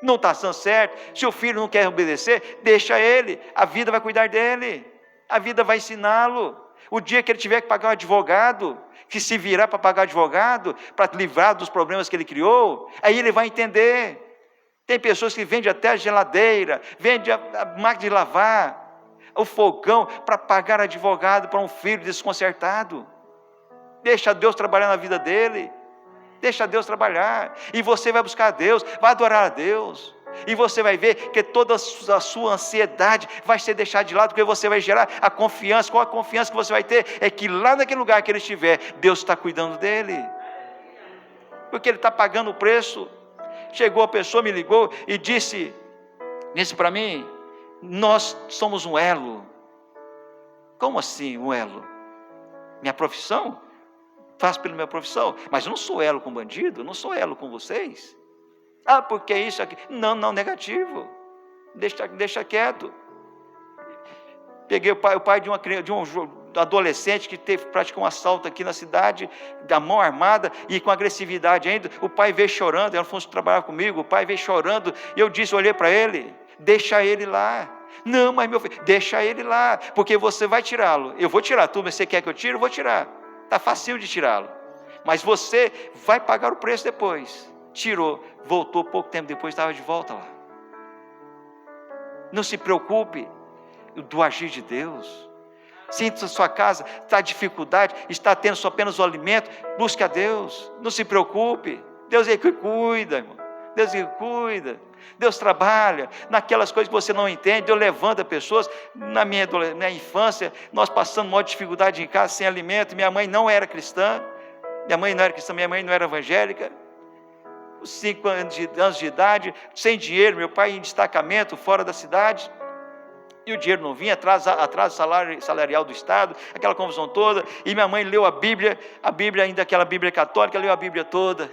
Não está dando certo. Se o filho não quer obedecer, deixa ele. A vida vai cuidar dele. A vida vai ensiná-lo. O dia que ele tiver que pagar um advogado, que se virar para pagar advogado, para livrar dos problemas que ele criou, aí ele vai entender. Tem pessoas que vendem até a geladeira, vendem a máquina de lavar, o fogão, para pagar advogado para um filho desconcertado. Deixa Deus trabalhar na vida dele. Deixa Deus trabalhar. E você vai buscar a Deus, vai adorar a Deus. E você vai ver que toda a sua ansiedade vai ser deixada de lado, porque você vai gerar a confiança. Qual a confiança que você vai ter? É que lá naquele lugar que ele estiver, Deus está cuidando dele. Porque ele está pagando o preço. Chegou a pessoa, me ligou e disse para mim: nós somos um elo. Como assim um elo? Minha profissão? Faço pela minha profissão, mas eu não sou elo com bandido, não sou elo com vocês. Ah, porque isso aqui? Não, negativo. Deixa quieto. Peguei o pai de um adolescente que praticou um assalto aqui na cidade, da mão armada e com agressividade ainda. O pai veio chorando, ele foi trabalhar comigo, o pai veio chorando, e eu olhei para ele: deixa ele lá. Não, mas meu filho, deixa ele lá, porque você vai tirá-lo. Eu vou tirar, mas você quer que eu tire? Eu vou tirar. Está fácil de tirá-lo, mas você vai pagar o preço depois. Tirou, voltou, pouco tempo depois estava de volta lá. Não se preocupe do agir de Deus. Sinta a sua casa, está dificuldade, está tendo só apenas o alimento, busque a Deus, não se preocupe. Deus é que cuida, irmão. Deus é que cuida. Deus trabalha naquelas coisas que você não entende. Deus levanta pessoas. Na minha infância, nós passando maior dificuldade em casa, sem alimento. Minha mãe não era cristã, minha mãe não era evangélica. 5 anos de idade, sem dinheiro, meu pai em destacamento, fora da cidade, e o dinheiro não vinha, atrás do salário salarial do Estado, aquela confusão toda, e minha mãe leu a Bíblia ainda aquela Bíblia católica, leu a Bíblia toda,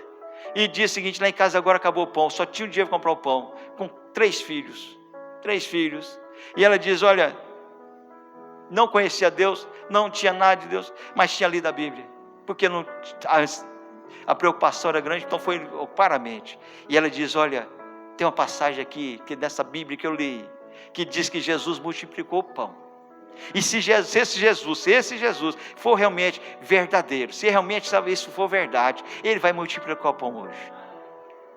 e disse o seguinte: lá em casa agora acabou o pão, só tinha um dia para comprar o pão, com 3 filhos, e ela diz: olha, não conhecia Deus, não tinha nada de Deus, mas tinha lido a Bíblia, porque a preocupação era grande, então foi ocupar a mente. E ela diz: olha, tem uma passagem aqui, que dessa Bíblia que eu li, que diz que Jesus multiplicou o pão. E se esse Jesus for realmente verdadeiro, se realmente isso for verdade, Ele vai multiplicar o pão hoje.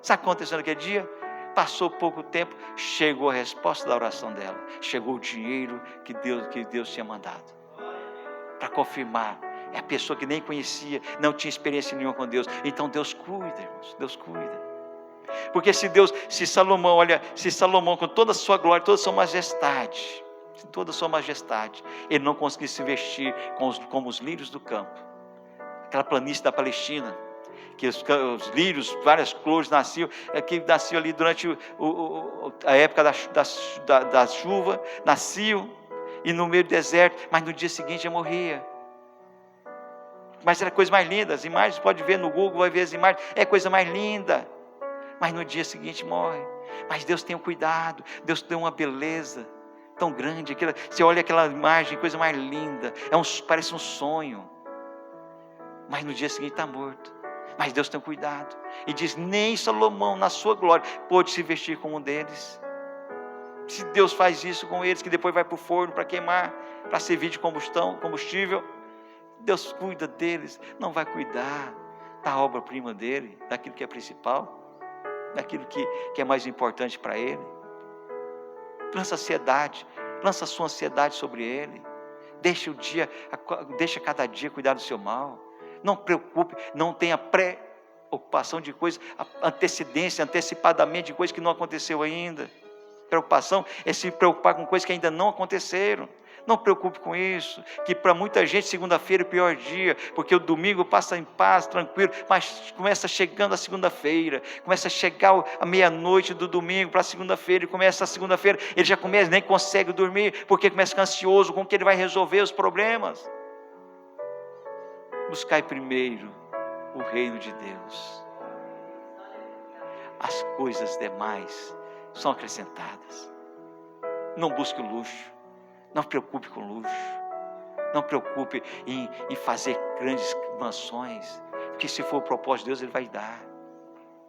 Sabe o que aconteceu naquele dia? Passou pouco tempo, chegou a resposta da oração dela, chegou o dinheiro que Deus tinha mandado, para confirmar. É a pessoa que nem conhecia, não tinha experiência nenhuma com Deus. Então Deus cuida, irmãos, Deus cuida. Porque se Salomão com toda a sua glória, toda a sua majestade, ele não conseguisse se vestir como os lírios do campo, aquela planície da Palestina, que os lírios, várias flores nasciam ali durante a época da chuva, nasciam, e no meio do deserto, mas no dia seguinte já morria. Mas era a coisa mais linda, as imagens, pode ver no Google, vai ver as imagens, é a coisa mais linda, mas no dia seguinte morre. Mas Deus tem um cuidado, Deus tem uma beleza tão grande, você olha aquela imagem, coisa mais linda, parece um sonho, mas no dia seguinte está morto. Mas Deus tem um cuidado, e diz: nem Salomão na sua glória pôde se vestir como um deles. Se Deus faz isso com eles, que depois vai para o forno para queimar, para servir de combustível, Deus cuida deles, não vai cuidar da obra-prima dele, daquilo que é principal, daquilo que é mais importante para ele? Lança a sua ansiedade sobre ele, deixa cada dia cuidar do seu mal, não preocupe, não tenha preocupação de coisas, antecipadamente de coisas que não aconteceu ainda. Preocupação é se preocupar com coisas que ainda não aconteceram. Não preocupe com isso, que para muita gente segunda-feira é o pior dia, porque o domingo passa em paz, tranquilo, mas começa chegando a segunda-feira, começa a chegar a meia-noite do domingo para a segunda-feira, e começa a segunda-feira, ele já nem consegue dormir, porque começa a ficar ansioso com que ele vai resolver os problemas. Buscai primeiro o reino de Deus, as coisas demais são acrescentadas. Não busque o luxo, não preocupe com luxo, não preocupe em fazer grandes mansões, porque se for o propósito de Deus, Ele vai dar.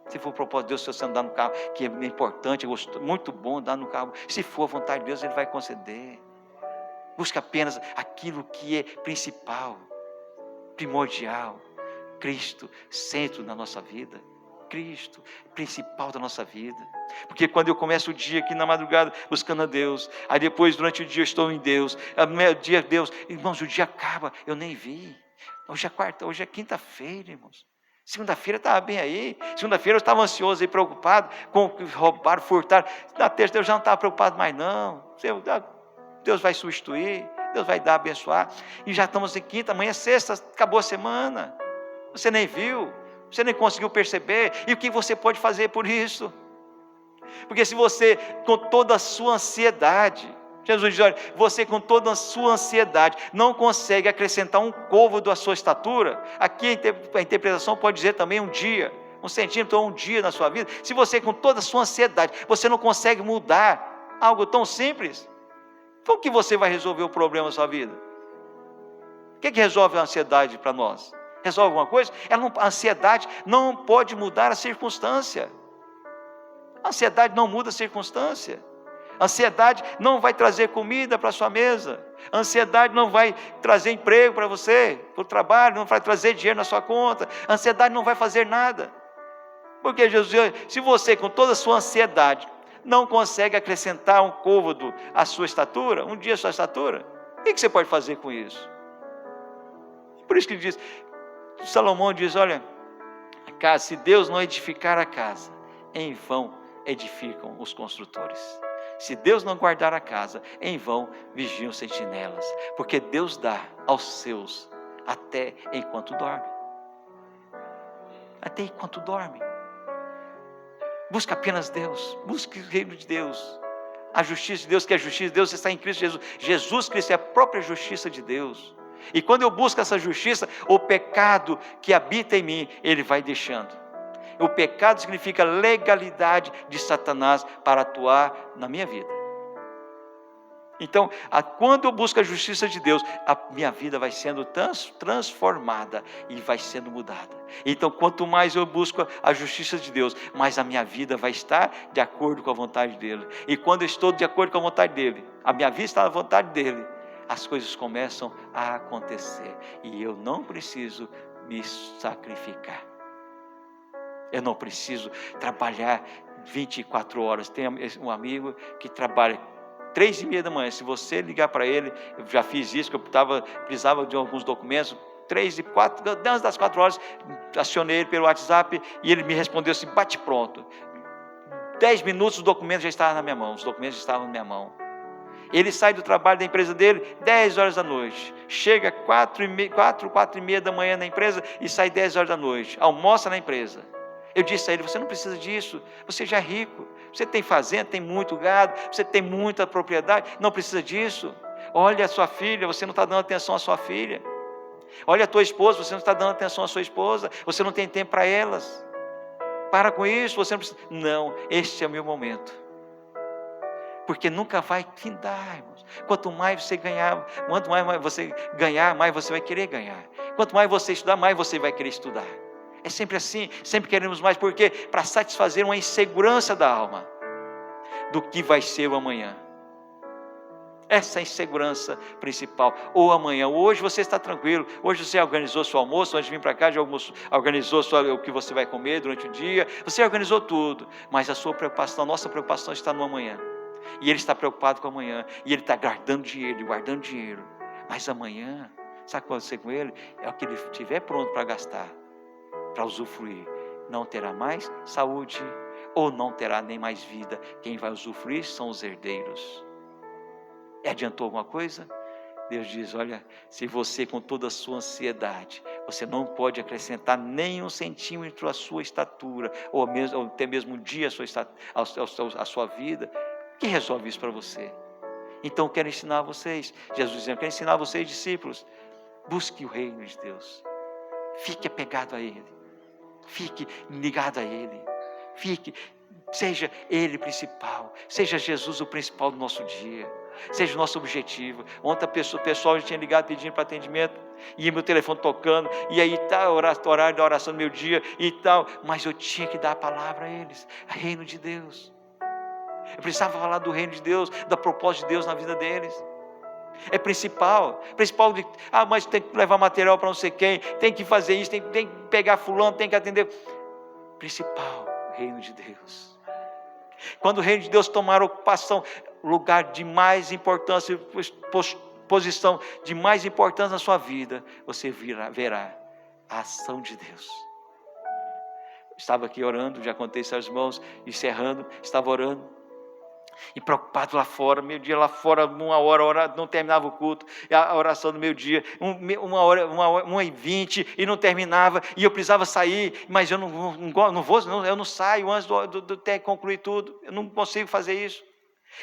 Se for o propósito de Deus, se você andar no carro, que é importante, é muito bom andar no carro, se for a vontade de Deus, Ele vai conceder. Busque apenas aquilo que é principal, primordial. Cristo, centro da nossa vida. Cristo, principal da nossa vida. Porque quando eu começo o dia aqui na madrugada buscando a Deus, aí depois durante o dia eu estou em Deus, dia Deus, irmãos, o dia acaba, eu nem vi. Hoje é quinta-feira, irmãos. Segunda-feira estava bem aí. Segunda-feira eu estava ansioso e preocupado com o que roubaram, furtaram. Na terça eu já não estava preocupado mais não. Deus vai substituir, Deus vai dar, abençoar. E já estamos em quinta, amanhã é sexta, acabou a semana. Você nem viu, você nem conseguiu perceber. E o que você pode fazer por isso? Porque se você, com toda a sua ansiedade, Jesus diz, olha, você com toda a sua ansiedade não consegue acrescentar um côvado à sua estatura. Aqui a interpretação pode dizer também um dia, 1 centímetro ou um dia na sua vida. Se você com toda a sua ansiedade, você não consegue mudar algo tão simples, como que você vai resolver o problema da sua vida? O que resolve a ansiedade para nós? Resolve alguma coisa? A ansiedade não pode mudar a circunstância. A ansiedade não muda a circunstância. A ansiedade não vai trazer comida para a sua mesa. A ansiedade não vai trazer emprego para você, para o trabalho, não vai trazer dinheiro na sua conta. A ansiedade não vai fazer nada. Porque Jesus diz, se você com toda a sua ansiedade não consegue acrescentar um côvado à sua estatura, um dia à sua estatura, o que você pode fazer com isso? Por isso que ele diz, Salomão diz, olha, se Deus não edificar a casa, em vão edificam os construtores. Se Deus não guardar a casa, em vão vigiam sentinelas, porque Deus dá aos seus até enquanto dorme. Até enquanto dorme. Busca apenas Deus, busque o reino de Deus, a justiça de Deus, que a justiça de Deus está em Cristo Jesus. Jesus Cristo é a própria justiça de Deus. E quando eu busco essa justiça, o pecado que habita em mim, ele vai deixando. O pecado significa legalidade de Satanás para atuar na minha vida. Então, quando eu busco a justiça de Deus, a minha vida vai sendo transformada e vai sendo mudada. Então, quanto mais eu busco a justiça de Deus, mais a minha vida vai estar de acordo com a vontade dEle. E quando eu estou de acordo com a vontade dEle, a minha vida está na vontade dEle, as coisas começam a acontecer. E eu não preciso me sacrificar. Eu não preciso trabalhar 24 horas. Tem um amigo que trabalha 3:30 da manhã. Se você ligar para ele, eu já fiz isso, que eu precisava de alguns documentos, 3:04, antes das 4 horas, acionei ele pelo WhatsApp e ele me respondeu assim, bate pronto. 10 minutos os documentos já estavam na minha mão, Ele sai do trabalho da empresa dele 10 horas da noite, chega 4:30 da manhã na empresa e sai 10 horas da noite, almoça na empresa. Eu disse a ele, você não precisa disso, você já é rico, você tem fazenda, tem muito gado, você tem muita propriedade, não precisa disso. Olha a sua filha, você não está dando atenção à sua filha. Olha a tua esposa, você não está dando atenção à sua esposa, você não tem tempo para elas. Para com isso, você não precisa. Não, este é o meu momento. Porque nunca vai findar, irmãos. Quanto mais você ganhar, mais você vai querer ganhar. Quanto mais você estudar, mais você vai querer estudar. É sempre assim, sempre queremos mais, porque para satisfazer uma insegurança da alma do que vai ser o amanhã. Essa é a insegurança principal. Ou amanhã, hoje você está tranquilo, hoje você organizou seu almoço, antes de vir para cá, já organizou o que você vai comer durante o dia, você organizou tudo, mas a sua preocupação, a nossa preocupação está no amanhã. E ele está preocupado com amanhã, e ele está guardando dinheiro, mas amanhã, sabe o que vai acontecer com ele? É o que ele estiver pronto para gastar, para usufruir, não terá mais saúde, ou não terá nem mais vida. Quem vai usufruir são os herdeiros. Adiantou alguma coisa? Deus diz, olha, se você com toda a sua ansiedade, você não pode acrescentar nem 1 centímetro à sua estatura, ou até mesmo um dia à sua vida, que resolve isso para você? Então eu quero ensinar vocês, Jesus dizendo, eu quero ensinar vocês, discípulos, busque o reino de Deus, fique apegado a Ele, Fique ligado a Ele. Seja Ele principal. Seja Jesus o principal do nosso dia. Seja o nosso objetivo. Ontem o pessoal já tinha ligado pedindo para atendimento, e meu telefone tocando, e aí tá o horário da oração do meu dia e tal, mas eu tinha que dar a palavra a eles, o reino de Deus. Eu precisava falar do reino de Deus, da propósito de Deus na vida deles. É principal de, mas tem que levar material para não sei quem, tem que fazer isso, tem que pegar fulano, tem que atender. Principal, reino de Deus. Quando o reino de Deus tomar ocupação, lugar de mais importância, posição de mais importância na sua vida, você verá a ação de Deus. Estava aqui orando, já contei isso aos irmãos, encerrando, estava orando, e preocupado lá fora, meio dia lá fora, 1h, não terminava o culto, a oração do meio dia, 1h20, e não terminava, e eu precisava sair, mas eu eu não saio antes de ter que concluir tudo, eu não consigo fazer isso,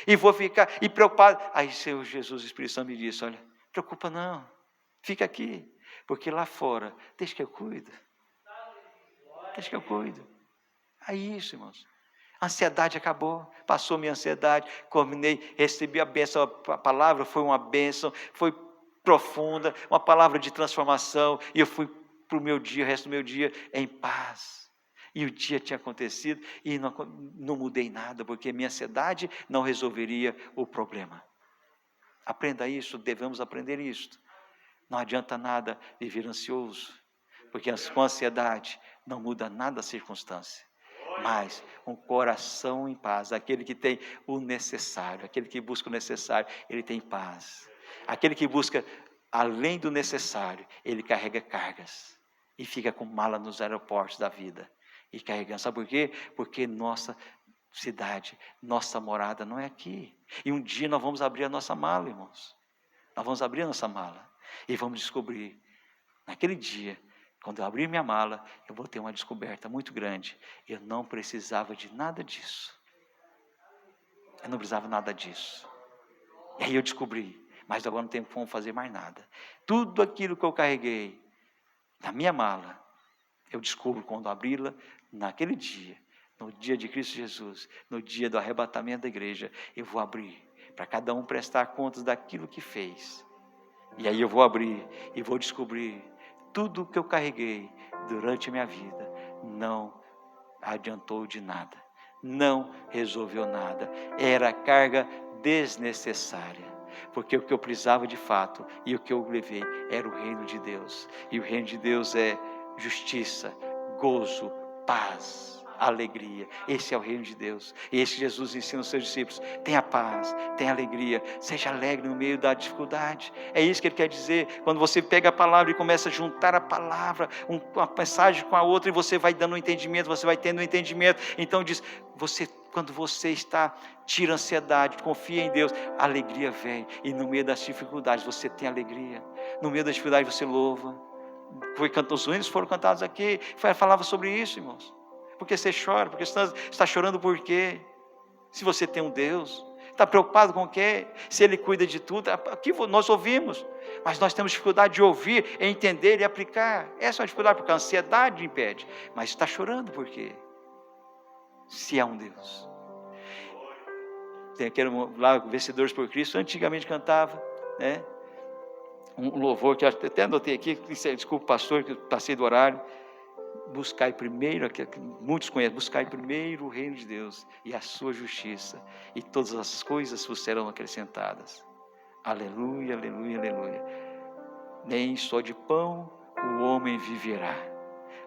e vou ficar preocupado. Aí Senhor Jesus, o Espírito Santo me disse: olha, preocupa não, fica aqui, porque lá fora, deixa que eu cuido. É isso, irmãos. A ansiedade acabou, passou minha ansiedade, combinei, recebi a bênção, a palavra foi uma bênção, foi profunda, uma palavra de transformação, e eu fui para o meu dia, o resto do meu dia, em paz. E o dia tinha acontecido, e não mudei nada, porque minha ansiedade não resolveria o problema. Aprenda isso, devemos aprender isto. Não adianta nada viver ansioso, porque com ansiedade não muda nada a circunstância. Mas um coração em paz, aquele que tem o necessário, aquele que busca o necessário, ele tem paz. Aquele que busca além do necessário, ele carrega cargas e fica com mala nos aeroportos da vida e carregando. Sabe por quê? Porque nossa cidade, nossa morada não é aqui. E um dia nós vamos abrir a nossa mala, irmãos. Nós vamos abrir a nossa mala e vamos descobrir, naquele dia, quando eu abrir minha mala, eu vou ter uma descoberta muito grande. Eu não precisava de nada disso. Eu não precisava nada disso. E aí eu descobri, mas agora não tenho como fazer mais nada. Tudo aquilo que eu carreguei na minha mala, eu descubro quando abri-la, naquele dia, no dia de Cristo Jesus, no dia do arrebatamento da igreja, eu vou abrir, para cada um prestar contas daquilo que fez. E aí eu vou abrir e vou descobrir tudo o que eu carreguei durante a minha vida não adiantou de nada, não resolveu nada, era carga desnecessária, porque o que eu precisava de fato e o que eu levei era o reino de Deus, e o reino de Deus é justiça, gozo, paz, alegria. Esse é o reino de Deus, e esse Jesus ensina aos seus discípulos: tenha paz, tenha alegria, seja alegre no meio da dificuldade. É isso que ele quer dizer, quando você pega a palavra e começa a juntar a palavra, uma mensagem com a outra, e você vai dando um entendimento, você vai tendo um entendimento, então diz, quando você tira a ansiedade, confia em Deus, a alegria vem, e no meio das dificuldades você tem alegria, no meio das dificuldades você louva. Os hinos foram cantados aqui, falava sobre isso, irmãos. Porque você chora, porque você está chorando por quê? Se você tem um Deus, está preocupado com o quê? Se Ele cuida de tudo, aqui nós ouvimos, mas nós temos dificuldade de ouvir, entender e aplicar. Essa é uma dificuldade, porque a ansiedade impede, mas está chorando por quê? Se há um Deus. Tem aquele lá, Vencedores por Cristo, antigamente cantava, né? Um louvor que eu até anotei aqui, desculpa pastor, que eu passei do horário. Buscai primeiro, muitos conhecem, buscai primeiro o reino de Deus e a sua justiça, e todas as coisas vos serão acrescentadas. Aleluia, aleluia, aleluia. Nem só de pão o homem viverá,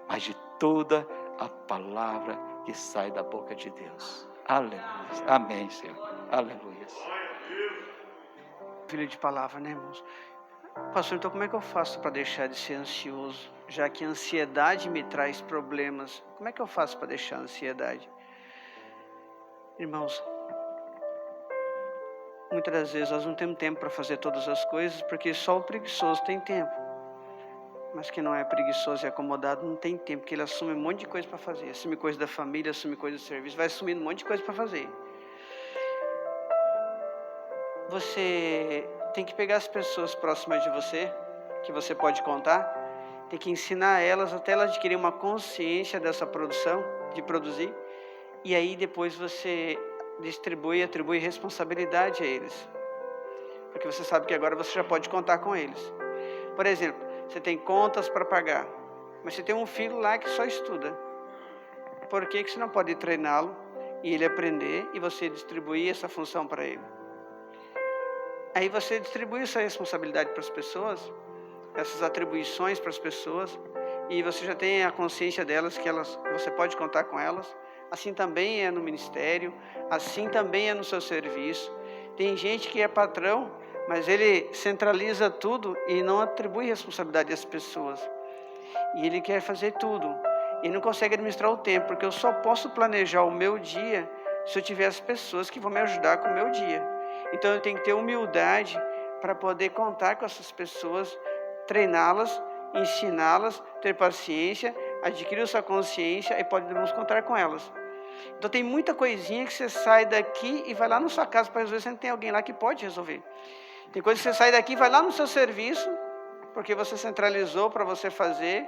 mas de toda a palavra que sai da boca de Deus. Aleluia. Amém, Senhor. Aleluia. Filho de palavra, né, irmãos? Pastor, então como é que eu faço para deixar de ser ansioso? Já que a ansiedade me traz problemas, como é que eu faço para deixar a ansiedade? Irmãos, muitas das vezes nós não temos tempo para fazer todas as coisas, porque só o preguiçoso tem tempo. Mas quem não é preguiçoso e acomodado não tem tempo, porque ele assume um monte de coisa para fazer. Assume coisa da família, assume coisa do serviço, vai assumindo um monte de coisa para fazer. Você tem que pegar as pessoas próximas de você, que você pode contar, Tem que ensinar elas até elas adquirirem uma consciência dessa produção, de produzir. E aí depois você distribui e atribui responsabilidade a eles. Porque você sabe que agora você já pode contar com eles. Por exemplo, você tem contas para pagar, mas você tem um filho lá que só estuda. Por que você não pode treiná-lo e ele aprender e você distribuir essa função para ele? Aí você distribui essa responsabilidade para as pessoas, essas atribuições para as pessoas, e você já tem a consciência delas, que você pode contar com elas. Assim também é no ministério, assim também é no seu serviço. Tem gente que é patrão, mas ele centraliza tudo e não atribui responsabilidade às pessoas. E ele quer fazer tudo. E não consegue administrar o tempo, porque eu só posso planejar o meu dia se eu tiver as pessoas que vão me ajudar com o meu dia. Então eu tenho que ter humildade para poder contar com essas pessoas, treiná-las, ensiná-las, ter paciência, adquirir essa consciência e podemos contar com elas. Então tem muita coisinha que você sai daqui e vai lá na sua casa para resolver, você não tem alguém lá que pode resolver. Tem coisa que você sai daqui e vai lá no seu serviço, porque você centralizou para você fazer,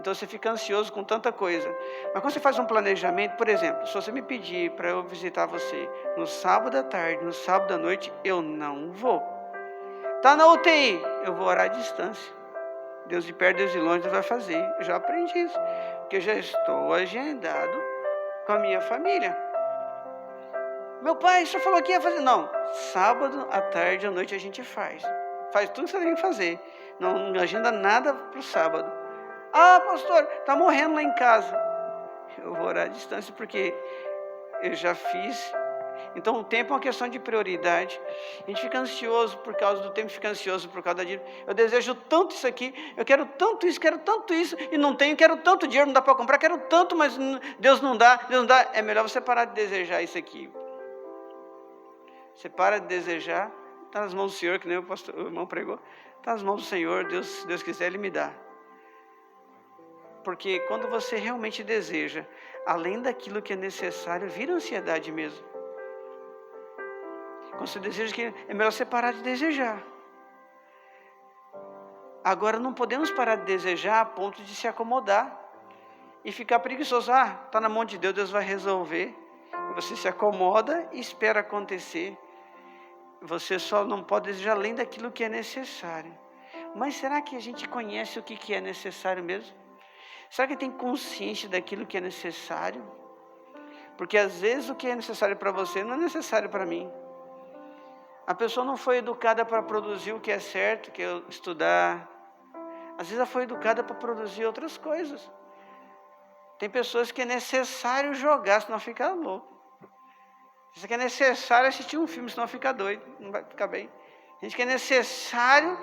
então você fica ansioso com tanta coisa. Mas quando você faz um planejamento, por exemplo, se você me pedir para eu visitar você no sábado à tarde, no sábado à noite, eu não vou. Está na UTI, eu vou orar à distância. Deus de perto, Deus de longe, Deus vai fazer. Eu já aprendi isso, porque eu já estou agendado com a minha família. Meu pai, o senhor falou que ia fazer. Não, sábado, à tarde, à noite a gente faz. Faz tudo que você tem que fazer. Não agenda nada para o sábado. Ah, pastor, está morrendo lá em casa. Eu vou orar à distância porque eu já fiz. Então o tempo é uma questão de prioridade. A gente fica ansioso por causa do tempo, fica ansioso por causa da dívida. Eu desejo tanto isso aqui, eu quero tanto isso, e não tenho, quero tanto dinheiro, não dá para comprar, quero tanto, mas Deus não dá. É melhor você parar de desejar isso aqui. Você para de desejar, está nas mãos do Senhor, que nem o irmão pregou, está nas mãos do Senhor, Deus, se Deus quiser, Ele me dá. Porque quando você realmente deseja, além daquilo que é necessário, vira ansiedade mesmo. Quando você deseja, que é melhor você parar de desejar. Agora não podemos parar de desejar a ponto de se acomodar e ficar preguiçoso. Ah, está na mão de Deus, Deus vai resolver. E você se acomoda e espera acontecer. Você só não pode desejar além daquilo que é necessário. Mas será que a gente conhece o que é necessário mesmo? Será que tem consciência daquilo que é necessário? Porque às vezes o que é necessário para você não é necessário para mim. A pessoa não foi educada para produzir o que é certo, que é estudar. Às vezes ela foi educada para produzir outras coisas. Tem pessoas que é necessário jogar, senão fica louco. Isso que é necessário assistir um filme, senão fica doido, não vai ficar bem. A gente que é necessário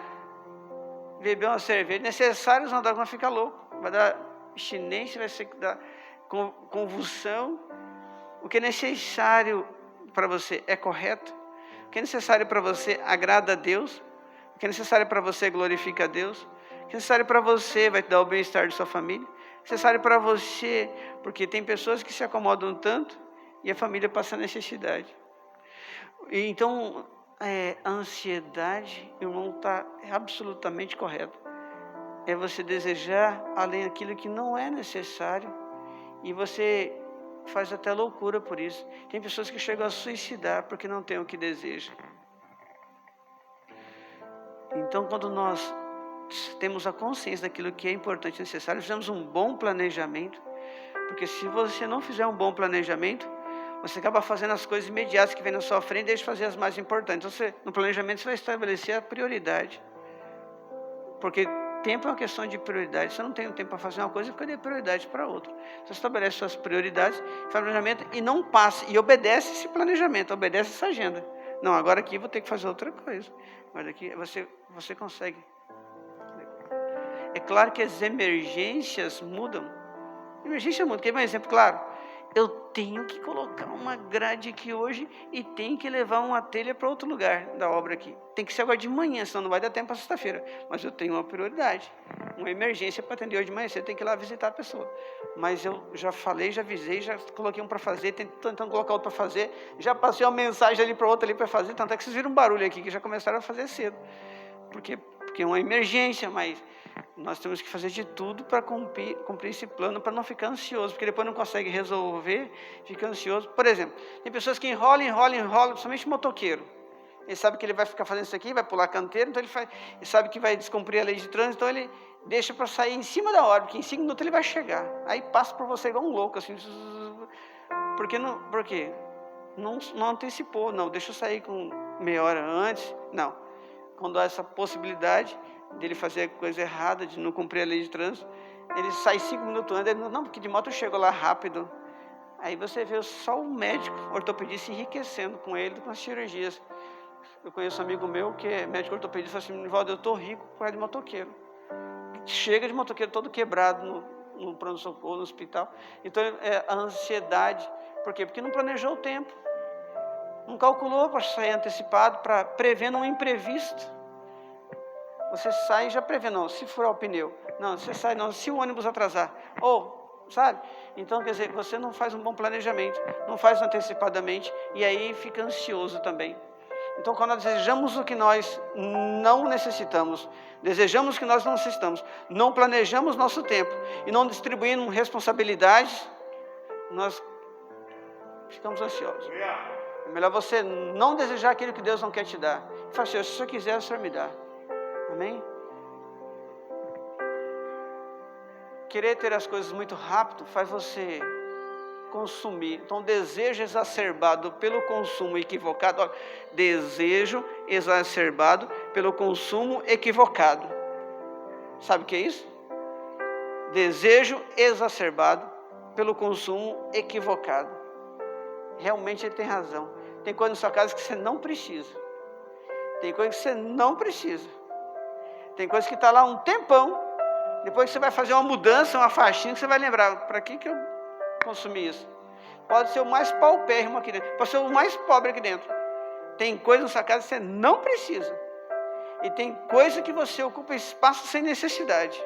beber uma cerveja, necessário usar droga, não fica louco. Vai dar abstinência, vai dar convulsão. O que é necessário para você é correto? O que é necessário para você agrada a Deus? O que é necessário para você glorifica a Deus? O que é necessário para você vai te dar o bem-estar de sua família? O que é necessário para você, porque tem pessoas que se acomodam tanto e a família passa necessidade. E então, a ansiedade, irmão, está absolutamente correto. É você desejar além daquilo que não é necessário e você faz até loucura por isso. Tem pessoas que chegam a suicidar porque não tem o que desejam. Então, quando nós temos a consciência daquilo que é importante e necessário, fizemos um bom planejamento, porque se você não fizer um bom planejamento, você acaba fazendo as coisas imediatas que vem na sua frente e deixa de fazer as mais importantes. Então, no planejamento você vai estabelecer a prioridade, porque tempo é uma questão de prioridade. Se eu não tenho tempo para fazer uma coisa, eu dei prioridade para outra. Você estabelece suas prioridades, faz planejamento e não passa, e obedece esse planejamento, obedece essa agenda. Não, agora aqui vou ter que fazer outra coisa. Mas aqui você consegue. É claro que as emergências mudam. Emergência muda. Quer ver um exemplo claro? Eu tenho que colocar uma grade aqui hoje e tenho que levar uma telha para outro lugar da obra aqui. Tem que ser agora de manhã, senão não vai dar tempo para sexta-feira. Mas eu tenho uma prioridade, uma emergência para atender hoje de manhã. Você tem que ir lá visitar a pessoa. Mas eu já falei, já avisei, já coloquei um para fazer, tentando colocar outro para fazer. Já passei uma mensagem ali para outro ali para fazer. Tanto é que vocês viram um barulho aqui que já começaram a fazer cedo. Porque é uma emergência, mas nós temos que fazer de tudo para cumprir esse plano, para não ficar ansioso, porque depois não consegue resolver, fica ansioso. Por exemplo, tem pessoas que enrolam, principalmente motoqueiro. Ele sabe que ele vai ficar fazendo isso aqui, vai pular canteiro, então ele sabe que vai descumprir a lei de trânsito, então ele deixa para sair em cima da hora, porque em 5 minutos ele vai chegar. Aí passa por você igual um louco, assim. Por quê? Não antecipou, não, deixa eu sair com meia hora antes. Não. Quando há essa possibilidade dele fazer coisa errada, de não cumprir a lei de trânsito, ele sai 5 minutos antes, não, porque de moto eu chego lá rápido. Aí você vê só o médico ortopedista enriquecendo com ele, com as cirurgias. Eu conheço um amigo meu que é médico ortopedista, fala assim, Nivaldo, eu estou rico por causa de motoqueiro. Chega de motoqueiro todo quebrado no pronto-socorro, no hospital. Então, a ansiedade. Por quê? Porque não planejou o tempo. Não calculou para sair antecipado, para prevendo um imprevisto. Você sai já prevendo, não, se furar o pneu. Não, você sai, não, se o ônibus atrasar. Sabe? Então, quer dizer, você não faz um bom planejamento, não faz antecipadamente, e aí fica ansioso também. Então, quando nós desejamos o que nós não necessitamos, desejamos o que nós não necessitamos, não planejamos nosso tempo e não distribuímos responsabilidades, nós ficamos ansiosos. É melhor você não desejar aquilo que Deus não quer te dar. Fala, Senhor, se o Senhor quiser, o Senhor me dá. Amém? Querer ter as coisas muito rápido faz você consumir. Então, desejo exacerbado pelo consumo equivocado. Olha, desejo exacerbado pelo consumo equivocado. Sabe o que é isso? Desejo exacerbado pelo consumo equivocado. Realmente ele tem razão. Tem coisa na sua casa que você não precisa. Tem coisa que você não precisa. Tem coisa que está lá um tempão. Depois que você vai fazer uma mudança, uma faxina, você vai lembrar, para que eu consumi isso? Pode ser o mais paupérrimo aqui dentro, pode ser o mais pobre aqui dentro. Tem coisa na sua casa que você não precisa. E tem coisa que você ocupa espaço sem necessidade.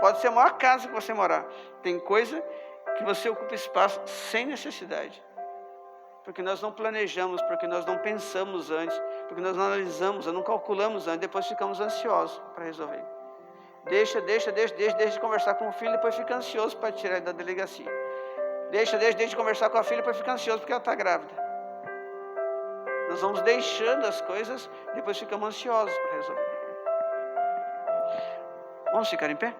Pode ser a maior casa que você morar. Tem coisa que você ocupa espaço sem necessidade. Porque nós não planejamos, porque nós não pensamos antes, porque nós não analisamos, não calculamos antes, depois ficamos ansiosos para resolver. Deixa de conversar com o filho, depois fica ansioso para tirar ele da delegacia. Deixa de conversar com a filha, depois fica ansioso porque ela está grávida. Nós vamos deixando as coisas, depois ficamos ansiosos para resolver. Vamos ficar em pé?